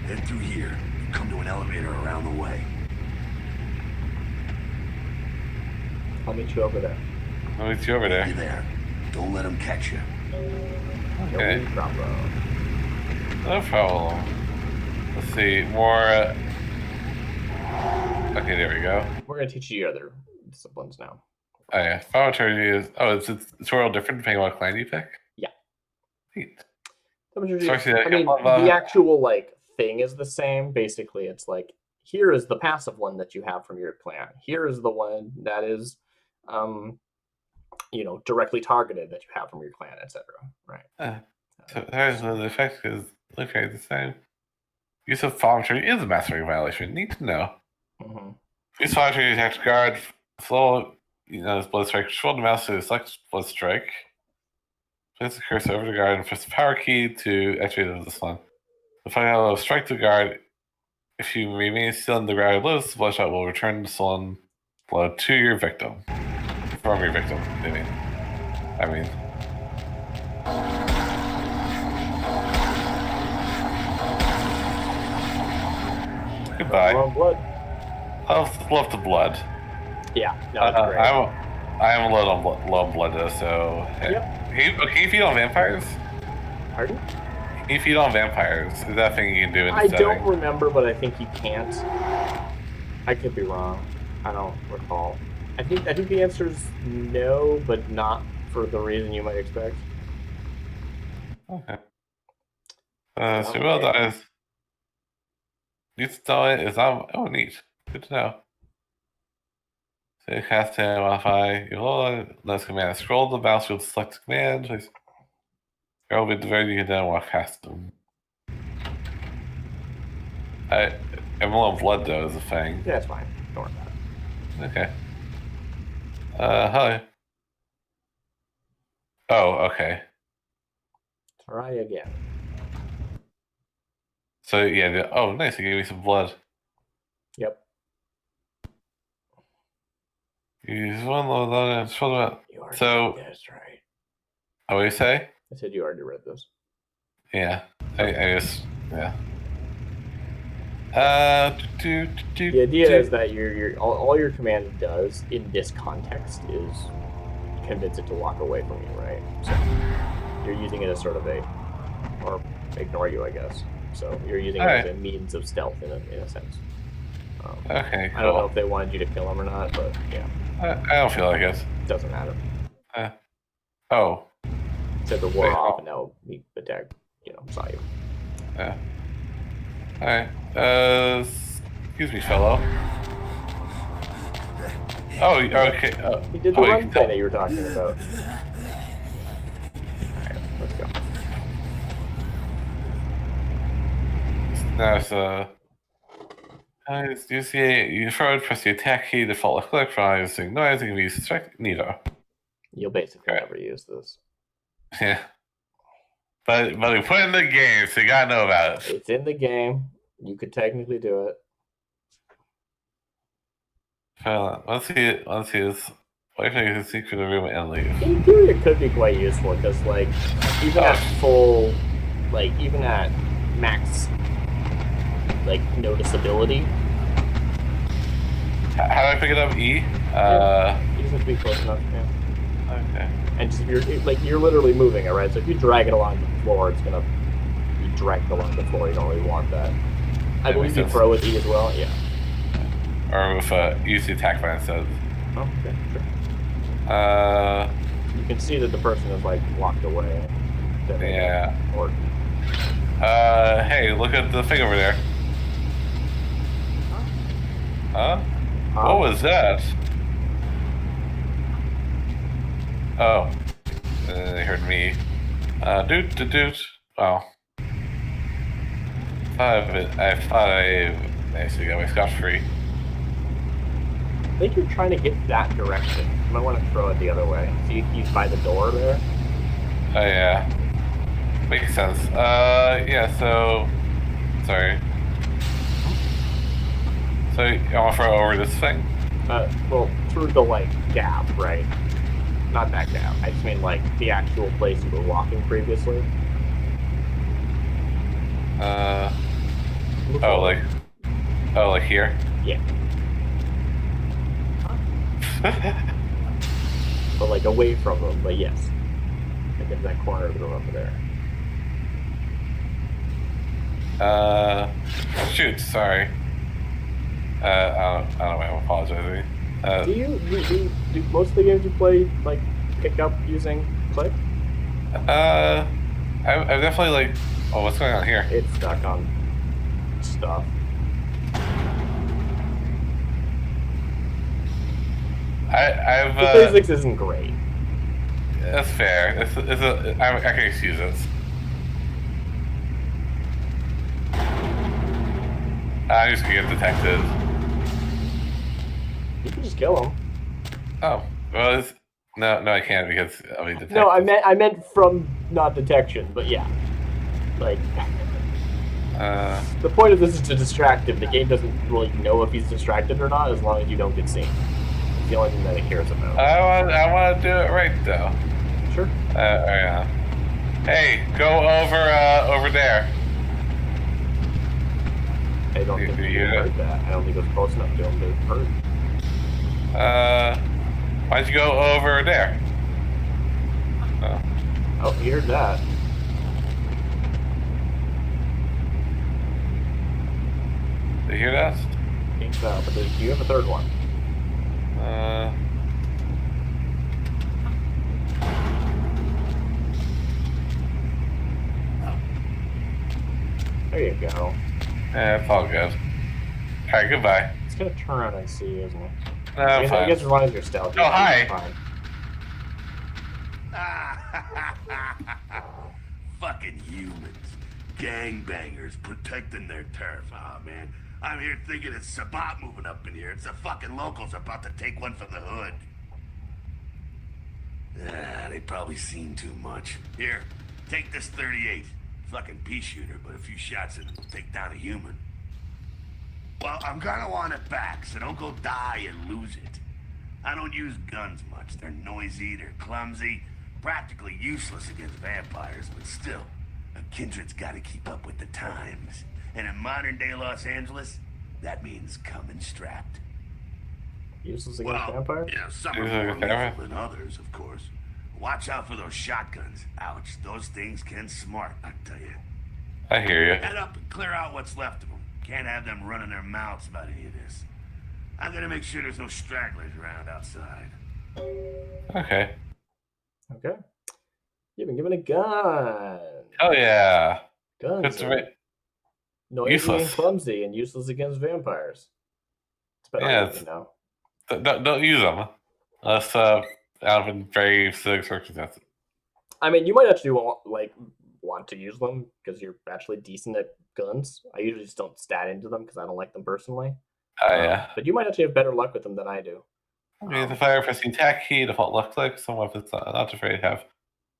Head through here. Come to an elevator around the way. I'll meet you over there. I'll meet you over You're there. there. Don't let them catch you. Okay. No problem. No problem. Let's see. More. Okay, there we go. We're gonna teach you your other disciplines now. Oh, yeah. Thaumaturgy is. Oh, it's real different depending on what clan you pick? Yeah. Neat. Thaumaturgy- So I see I that mean, couple of, the actual like thing is the same. Basically, it's like here is the passive one that you have from your clan. Here is the one that is, directly targeted that you have from your clan, etc. Right. So there's the effect is literally the same. Use of thaumaturgy is a mastery violation. Need to know. Mm-hmm. Use thaumaturgy to attack guard. Slow, his blood strike. Control the mouse to select blood strike. Place the cursor over the guard and press the power key to activate this one. The final strike the guard. If you remain still in the guard lives, the bloodshot will return the sullen blood to your victim. From your victim, I mean. Goodbye. Wrong blood. Love the blood. Yeah. No, it's great. I'm a little low on blood though, so. Yep. Can you feed on vampires? Pardon? Can you feed on vampires? Is that a thing you can do in I this don't setting? remember, but I think you can't. I could be wrong. I don't recall. I think the answer is no, but not for the reason you might expect. Okay. So well done. Neat to know it is oh neat. Good to know. So you cast to modify your load, let's command scroll the mouse wheel to select the command. Please. Go with the very you can then walk past them. I'm low on blood though is a thing. Yeah, it's fine. Don't worry about it. Okay. Hi. Oh, okay. Try again. So yeah, oh nice, you gave me some blood. Yep. Use one load and scroll them out. You already So- read this, right? Oh, what do you say? I said you already read this. Yeah. I just yeah. The idea is that all your command does in this context is convince it to walk away from you, right? So you're using it as sort of or ignore you, I guess. So you're using it as a means of stealth in a sense. Okay, cool. I don't know if they wanted you to kill him or not, but yeah, I don't feel like it. it doesn't matter. Oh, Said the war Wait, off, oh. and now he attacked, saw you. yeah. Alright. Excuse me, fellow. Oh, okay. He did the you run can thing tell- that you were talking about. Alright, let's go. There's do you see you forward press the attack key, default click, for using noise, and can be used to strike neither. You'll basically Okay. never use this. Yeah. But we put it in the game, so you gotta know about it. It's in the game. You could technically do it. Let's see it. Let's see this. What if I can sneak through the room and leave? In theory, it could be quite useful because, like, even at full, like, even at max, like, noticeability. How do I pick it up? E? You just have to be close enough. Yeah. Okay. And just if you're literally moving it, right? So if you drag it along the floor, it's gonna be dragged along the floor. You don't really want that. I That believe makes you sense. throw with E as well. Yeah. Or with use the attack button instead. Oh, okay, sure. Uh, You can see that the person is like walked away. yeah. Or Hey, look at the thing over there. Huh? What was that? Oh. They heard me. Doot. Oh. I thought I actually got my scotch free. I think you're trying to get that direction. You might want to throw it the other way. See, he's by the door there. Oh, yeah. Makes sense. Yeah, so. Sorry. So, you want to throw over this thing? Well, through the like gap, right? Not that gap. I just mean like the actual place you were walking previously. Oh, like here? Yeah. But like away from them, but yes. Like in that corner of the room over there. Shoot, sorry. I don't know why I'm apologizing. Do most of the games you play like pick up using click? I've definitely like. Oh, what's going on here? It's stuck on stuff. I've. The physics isn't great. That's fair. I can excuse it. I'm just gonna get detected. You can just kill him. Oh, well, no, I can't because I'll be detected. No, I meant from not detection, but yeah. Like the point of this is to distract him. The game doesn't really know if he's distracted or not, as long as you don't get seen. It's the only thing that it cares about. I want to do it right though. Sure. Yeah. Hey, go over there. I don't think you heard that. I don't think it was close enough to him to hurt. Why don't you go over there? Oh, he heard that. Did you hear that? I think so, but you have a third one. There you go. Yeah, it's all good. Alright, goodbye. It's gonna turn around and see you, isn't it? No, I fine. guess as long as you're stealthy. Oh, hi. it's fine. Fucking humans. Gangbangers protecting their turf. Oh, man. I'm here thinking it's Sabat moving up in here. It's the fucking locals about to take one from the hood. They probably seen too much. Here, take this 38. Fucking pea shooter, but a few shots and it'll take down a human. Well, I'm gonna want it back, so don't go die and lose it. I don't use guns much. They're noisy, they're clumsy, practically useless against vampires, but still, a kindred's gotta keep up with the times. And in modern-day Los Angeles, that means coming strapped. Useless against vampires? Yeah, some Useless are more against vampires? lethal than others, of course. Watch out for those shotguns. Ouch, those things can smart, I tell you. I hear you. Head up and clear out what's left of them. Can't have them running their mouths about any of this. I'm gonna make sure there's no stragglers around outside. Okay. Okay. You've been given a gun. Oh yeah. Guns. That's right. Noisy and Useless. clumsy and useless against vampires. It's better Yeah, than it's- you know. Don't use them unless out of very specific circumstances. I mean, you might actually want to use them because you're actually decent at guns. I usually just don't stat into them because I don't like them personally. Yeah. But you might actually have better luck with them than I do. I mean, the fire pressing attack key, default left click, some weapons not afraid to have.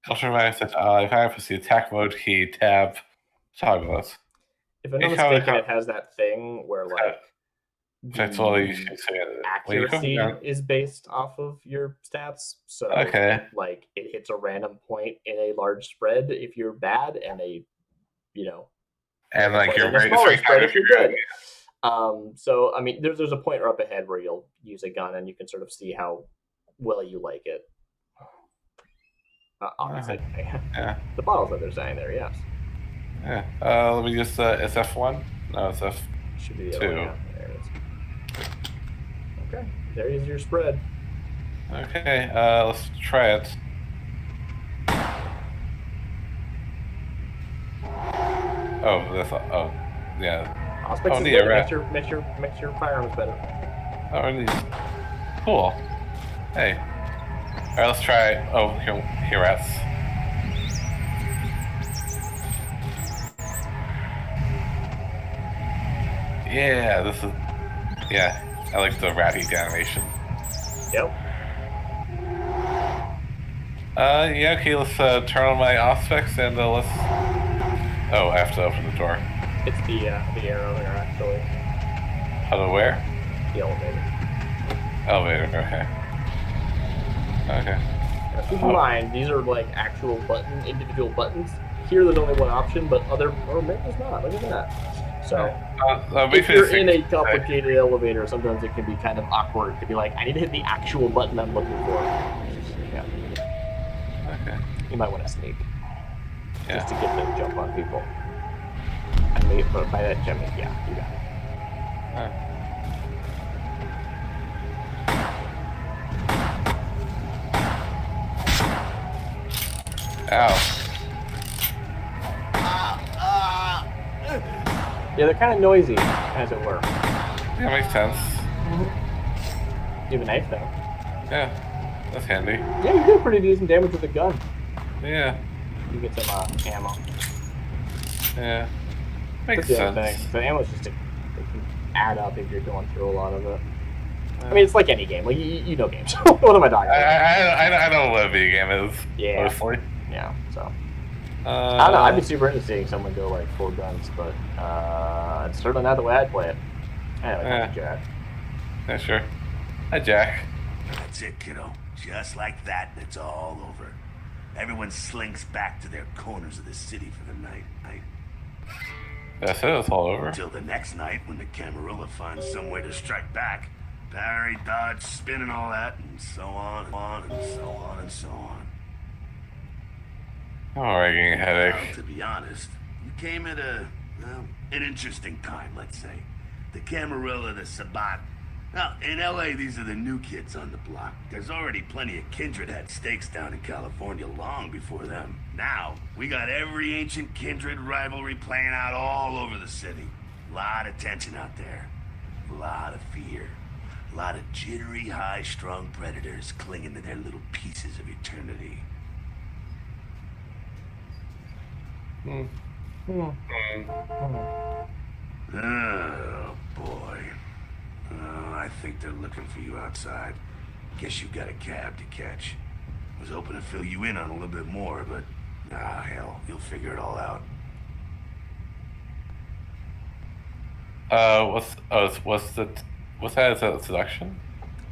Customize that if I press the attack mode key, tab, toggles. If I'm not It's how mistaken, it it has that thing where like That's all you the should say. accuracy is based off of your stats. So Okay. like it hits a random point in a large spread if you're bad, and a And like you're in a very smaller spread if you're good. good. So I mean, there's a pointer up ahead where you'll use a gun, and you can sort of see how well you like it. Obviously, Yeah. the bottles that they're saying there, yes, Yeah. Let me just it's F1? No, it's F. should be the Two. other one. Yeah, there it is. Okay, there is your spread. Okay, let's try it. Oh, that's yeah. Aspects is neat, good. right. Makes your firearms better. Oh, neat. Cool. Hey. Alright, let's try. Oh, here rats. Yeah, this is. Yeah, I like the ratty animation. Yep. Yeah, okay, let's turn on my aspects and let's. Oh, I have to open the door. It's the arrow there actually. How to where? The elevator. Elevator, okay. Okay. Now, keep in mind, these are like actual individual buttons. Here, there's only one option, but or maybe there's not. Look at that. So, if you're in a complicated elevator, sometimes it can be kind of awkward to be like, I need to hit the actual button I'm looking for. Yeah. Okay. You might want to sneak Yeah. just to get the jump on people. I mean, but by that, I mean, yeah, you got it. Ow. Yeah, they're kind of noisy, as it were. Yeah, makes sense. You have a knife, though. Yeah, that's handy. Yeah, you did pretty decent damage with the gun. Yeah, You get some ammo. yeah. Makes That's the other sense. thing. The ammo's just it can add up if you're going through a lot of it. I mean, it's like any game. Like you know games. What am I talking about? I know what a video game is. Yeah. Mostly. Yeah. So I don't know. I'd be super interested in seeing someone go like full guns, but it's certainly not the way I'd play it. Anyway, Yeah. Jack. Yeah, sure. Hi, Jack. That's it, kiddo. Just like that, and it's all over. Everyone slinks back to their corners of the city for the night. That's it. It's all over. Until the next night when the Camarilla finds some way to strike back. Parry, dodge, spin, and all that, and so on and on and so on and so on. Oh, I'm getting a Well, headache. to be honest, you came at an interesting time, let's say. The Camarilla, the Sabat. Now, in LA, these are the new kids on the block. There's already plenty of Kindred had stakes down in California long before them. Now, we got every ancient Kindred rivalry playing out all over the city. A lot of tension out there. A lot of fear. A lot of jittery, high-strung predators clinging to their little pieces of eternity. Oh, boy. I think they're looking for you outside. Guess you got a cab to catch. Was hoping to fill you in on a little bit more, but hell, you'll figure it all out. What's that? Is that seduction?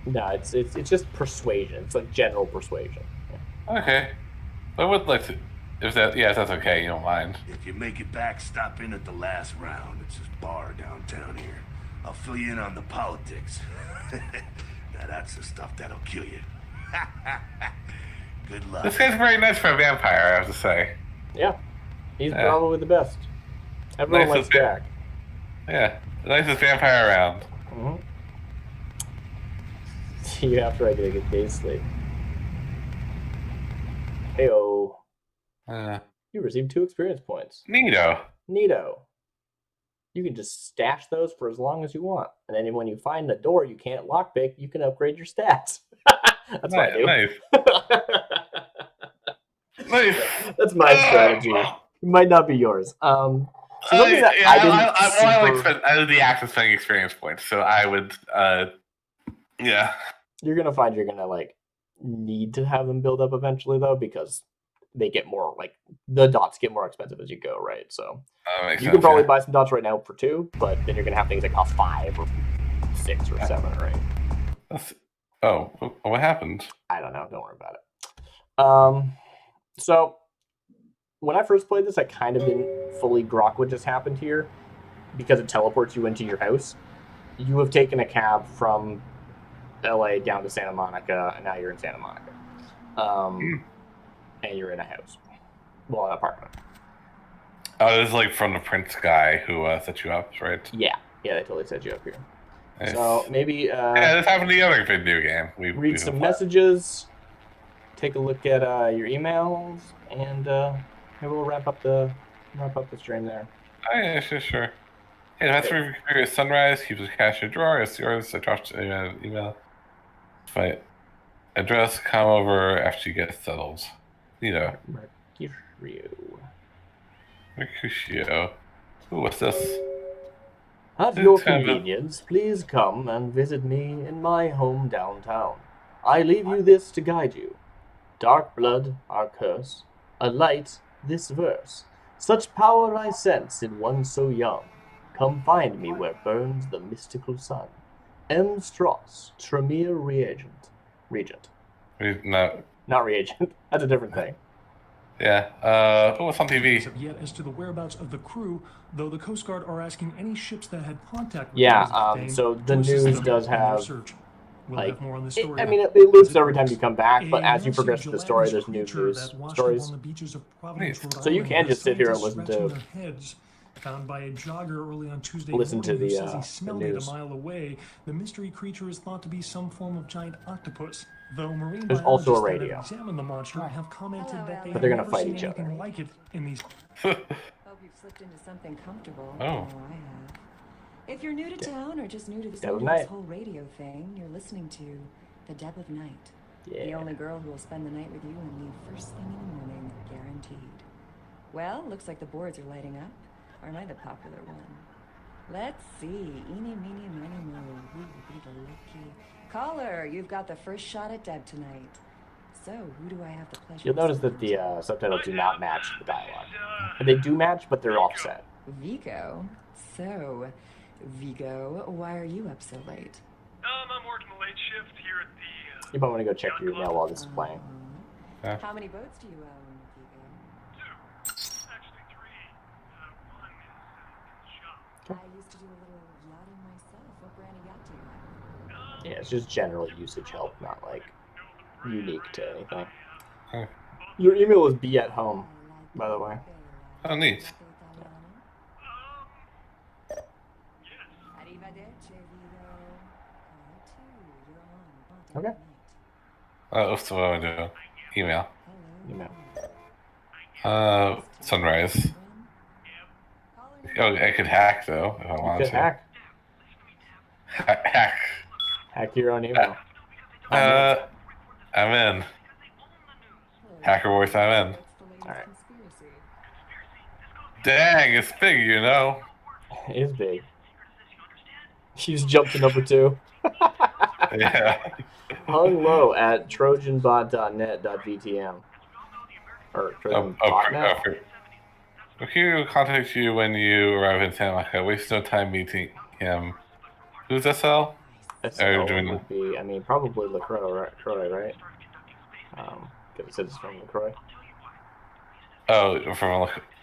No, it's just persuasion. It's like general persuasion. Okay. I would like to. If that's okay, you don't mind. If you make it back, stop in at the last round. It's this bar downtown here. I'll fill you in on the politics. Now that's the stuff that'll kill you. Good luck. This guy's very nice for a vampire, I have to say. Yeah, he's Yeah. probably the best. Everyone Nice likes of him. Jack. Yeah, the nicest vampire around. You have to get a good day's sleep. Heyo. You received 2 experience points. Neato. Neato. You can just stash those for as long as you want. And then when you find a door you can't lockpick, you can upgrade your stats. That's what I do. Nice. Nice. That's my strategy. It might not be yours. So something that I did the act of spending experience points, so I would, yeah. You're gonna find you're gonna like need to have them build up eventually though, because they get more, like, the dots get more expensive as you go, right? So Makes you sense, can probably yeah. buy some dots right now for 2, but then you're gonna have things that cost 5 or 6 or 7 or 8. Oh, what happened? I don't know. Don't worry about it. So when I first played this, I kind of didn't fully grok what just happened here because it teleports you into your house. You have taken a cab from LA down to Santa Monica, and now you're in Santa Monica. And you're in a house. Well, an apartment. Oh, this is like from the Prince guy who set you up, right? Yeah, they totally set you up here. Nice. So maybe yeah, this happened in the other video game. read some messages, take a look at your emails, and maybe we'll wrap up the stream there. Oh, yeah, sure. Hey, that's for your Sunrise. Keep the cash in your drawer. It's yours. I dropped an email. Fight. Address. Come over after you get settled. You know. Mercutio. Ooh, what's this? At your convenience, please come and visit me in my home downtown. I leave you this to guide you. Dark blood, our curse. A light, this verse. Such power I sense in one so young. Come find me where burns the mystical sun. M. Strauss, Tremere Regent. No. Not reagent. That's a different thing. Yeah. What's on TV? Yet as to the whereabouts of the crew, though the Coast Guard are asking any ships that had contact with Yeah. So the news does have. We'll like, have more on the story. it loops every time you come back, but as you progress through the story, there's new news stories. So you can just sit here and listen to. Found by a jogger early on Tuesday Listen to morning the, who says he smelled it news. a mile away. The mystery creature is thought to be some form of giant octopus. Though marine There's also a biologists that radio. have examined the monster have commented that they But they're have gonna never fight seen each other. anything like it in these. Hope you've slipped into something comfortable. Oh. I know I have. If you're new to town or just new to the Dead of sound of Night. this whole radio thing, you're listening to The Deb of Night. Yeah. The only girl who will spend the night with you and leave first thing in the morning, guaranteed. Well, looks like the boards are lighting up. Or am I the popular one? Let's see. Eeny, meeny, miny, mo. Who will be the lucky caller? You've got the first shot at Deb tonight. So, who do I have the pleasure? You'll notice that the subtitles do not match the dialogue. They do match, but they're offset. Vigo. So, Vigo, why are you up so late? I'm working the late shift here at the. You might want to go check your email while this is playing. Yeah. How many boats do you own, Vigo? 2. Actually 3. One is in the shop. I used to do a little yachting myself. What brand of yacht do you have? Yeah, it's just general usage help, not like unique to anything. Huh. Your email is be at home, by the way. Oh, neat. Arrivederci, Vigo. You're on. Okay. What's what I do? Email. Email. Sunrise. Oh, I could hack though if I You wanted could to. hack. Hack. Hack your own email. I'm in. Hacker voice, I'm in. Alright. Dang, it's big, you know. It is big. You just jumped to number 2. Yeah. Hung low at trojanbot.net.vtm. Or trojanbotnet. He will contact you when you arrive in Santa Monica. Waste no time meeting him. Who's SL? SL doing- would be, probably LaCroix, right? Because it says it's from LaCroix.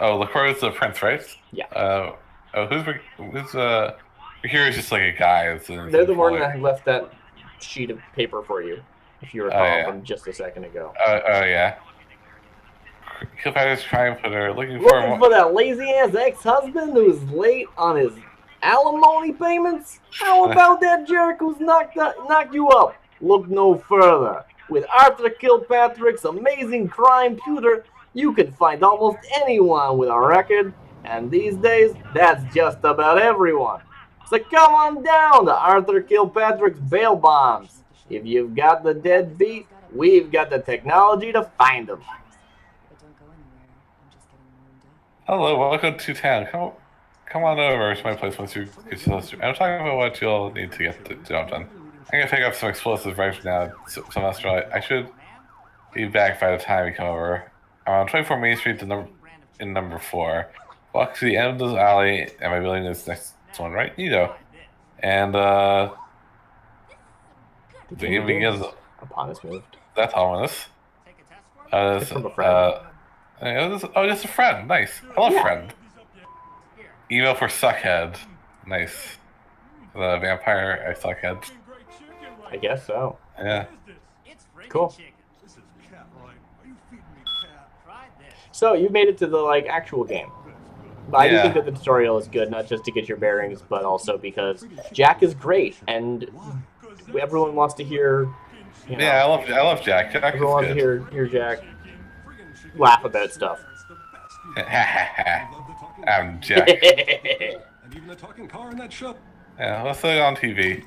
LaCroix is the prince, right? Yeah. Who's here is just like a guy. They're the one that left that sheet of paper for you, if you recall, yeah. from just a second ago. Yeah. Cleopatra's trying to put her looking Looking for that lazy-ass ex-husband who's late on his alimony payments? How about that jerk who's knocked you up? Look no further. With Arthur Kilpatrick's amazing crime pewter, you can find almost anyone with a record, and these days, that's just about everyone. So come on down to Arthur Kilpatrick's bail bonds. If you've got the deadbeat, we've got the technology to find them. But don't go anywhere. I'm just getting warmed up. Hello, welcome to town. Come on over to my place once you get to the I'm talking about what you'll need to get the job done. I'm gonna pick up some explosives right now. Some I should be back by the time you come over. Around 24 Main Street in number 4. Walk to the end of this alley, and my building is next one, right? Neato. And, the game begins. Upon this move. That's ominous. It's from a friend. Just a friend. Nice. Hello, Yeah. friend. Email for Suckhead. Nice. The vampire I Suckhead. I guess so. Yeah. Cool. So you made it to the actual game. But I do Yeah. think that the tutorial is good, not just to get your bearings, but also because Jack is great, and everyone wants to hear. You know, Yeah, I love Jack. Jack is everyone wants to good. hear Jack laugh about stuff. I'm Jack. And even a talking car in that shop. Yeah, let's look on TV.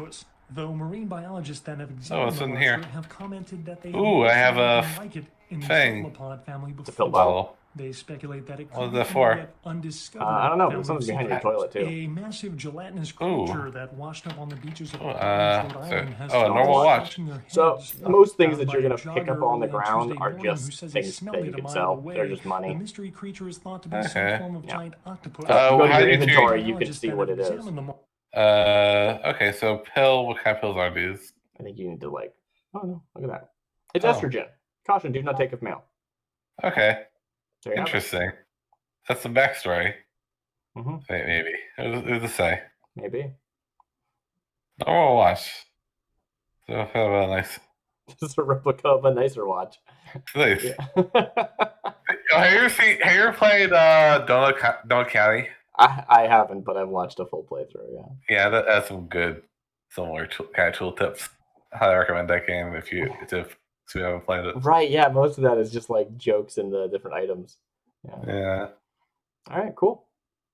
Though marine biologists that have Oh, examined what's the in monster here? have commented that they Ooh, I have a anything like it in the thing. cephalopod family It's a before. pill bottle. They speculate that it What could is be that for? from a yet undiscovered I don't know, but family something's behind your secret. toilet too. A massive gelatinous Ooh. creature that washed up on the beaches of Oh, Rhode Island has a normal found watch. touching their So heads. most things Found that you're by gonna a pick up jogger on the early ground Tuesday are morning who just says he things smelled that it you a can mile sell. away. They're just money. The mystery creature is thought to be Okay. some form of Yeah. giant octopus. So if you go to how your do you inventory, treat- you can see what it is. Examine them all. Okay, so pill. What kind of pills are these? I think you need to oh no, look at that. It's Oh. estrogen. Caution, do not take of male. Okay, There you have it. interesting. That's the backstory. Mhm. Maybe. Who's to say? Maybe. Normal watch. So nice. Just a replica of a nicer watch. Nice. Yeah. Have you ever played Donut County? I haven't, but I've watched a full playthrough, yeah. Yeah, that has some good similar kind of tool tips. I highly recommend that game if you haven't played it. Right, yeah, most of that is just jokes in the different items. Yeah. Yeah. Alright, cool.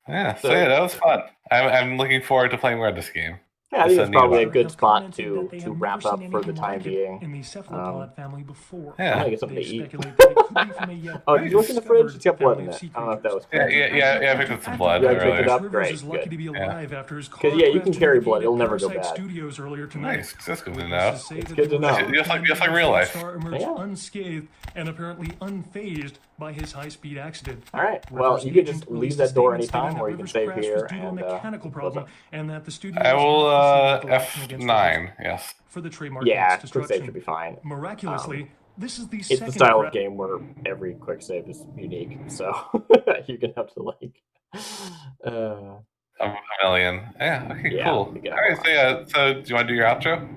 Yeah, so So- yeah, that was fun. I'm looking forward to playing more of this game. Yeah, I think it's Just probably a sending good Have spot commented to that they have wrap never up seen for the anything time like it being. in the cephalopod family before. Yeah. I'm gonna get something They to eat. speculate that it could be from a yet Oh, did you look in the fridge? It's got blood in discovered it. I don't know if that was Yeah, I picked up some blood Yeah, I picked earlier. it up. Rivers Great, is lucky good. to be Yeah. alive after his 'Cause, yeah, you can car carry crashed blood. into It'll never go Parasite bad. Studios earlier tonight. Nice, that's good to Needless know. to say It's that good to the know. Just like real life. star emerged Yeah. unscathed and apparently unfazed by his high-speed accident. Alright, well, Rivers you can agent just released leave a that door statement stating anytime, that or you can Rivers' save crash here was due to a and mechanical close problem, up. and that the studio I was will not proceeding with action against Rivers F9. Yes. for the trademark Yeah, rights quick save destruction. should be fine. Miraculously, this is the It's second the style cra- of game where every quick save is unique, so you're gonna have to A million. Yeah. Okay. Yeah, Cool. we get All right. So yeah. So do you want to do your outro?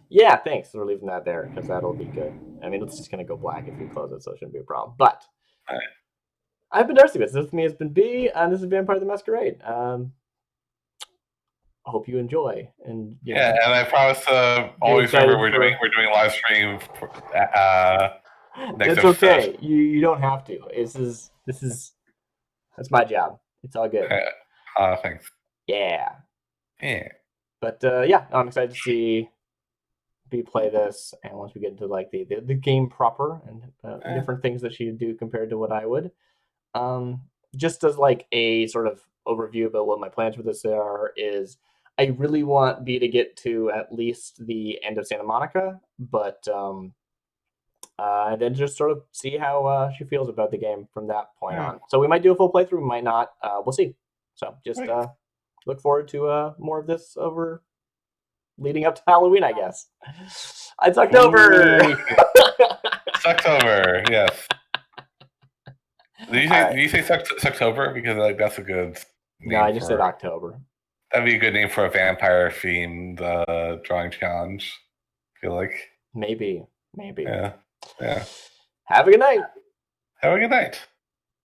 yeah, thanks. We're leaving that there because that'll be good. I mean, it's just gonna go black if we close it, so it shouldn't be a problem. But Alright. I've been Darcy. This with me has been B, and this is Vampire the Masquerade. Hope you enjoy, and you know, Yeah, and I promise to always excited remember for- we're doing a live stream. Next it's okay. episode. You don't have to. That's my job. It's all good. Thanks. Yeah. Yeah. But yeah, I'm excited to see B play this, and once we get into the game proper and different things that she would do compared to what I would, just as a sort of overview about what my plans for this are is I really want B to get to at least the end of Santa Monica, but and then just sort of see how she feels about the game from that point on. So we might do a full playthrough, we might not. We'll see. So just look forward to more of this over leading up to Halloween, I guess. It's October. It's October. Yes. Did you say Sucktober? Because that's a good. No, I just said October. That'd be a good name for a vampire themed drawing challenge. I feel like. Maybe. Yeah. Have a good night. Have a good night.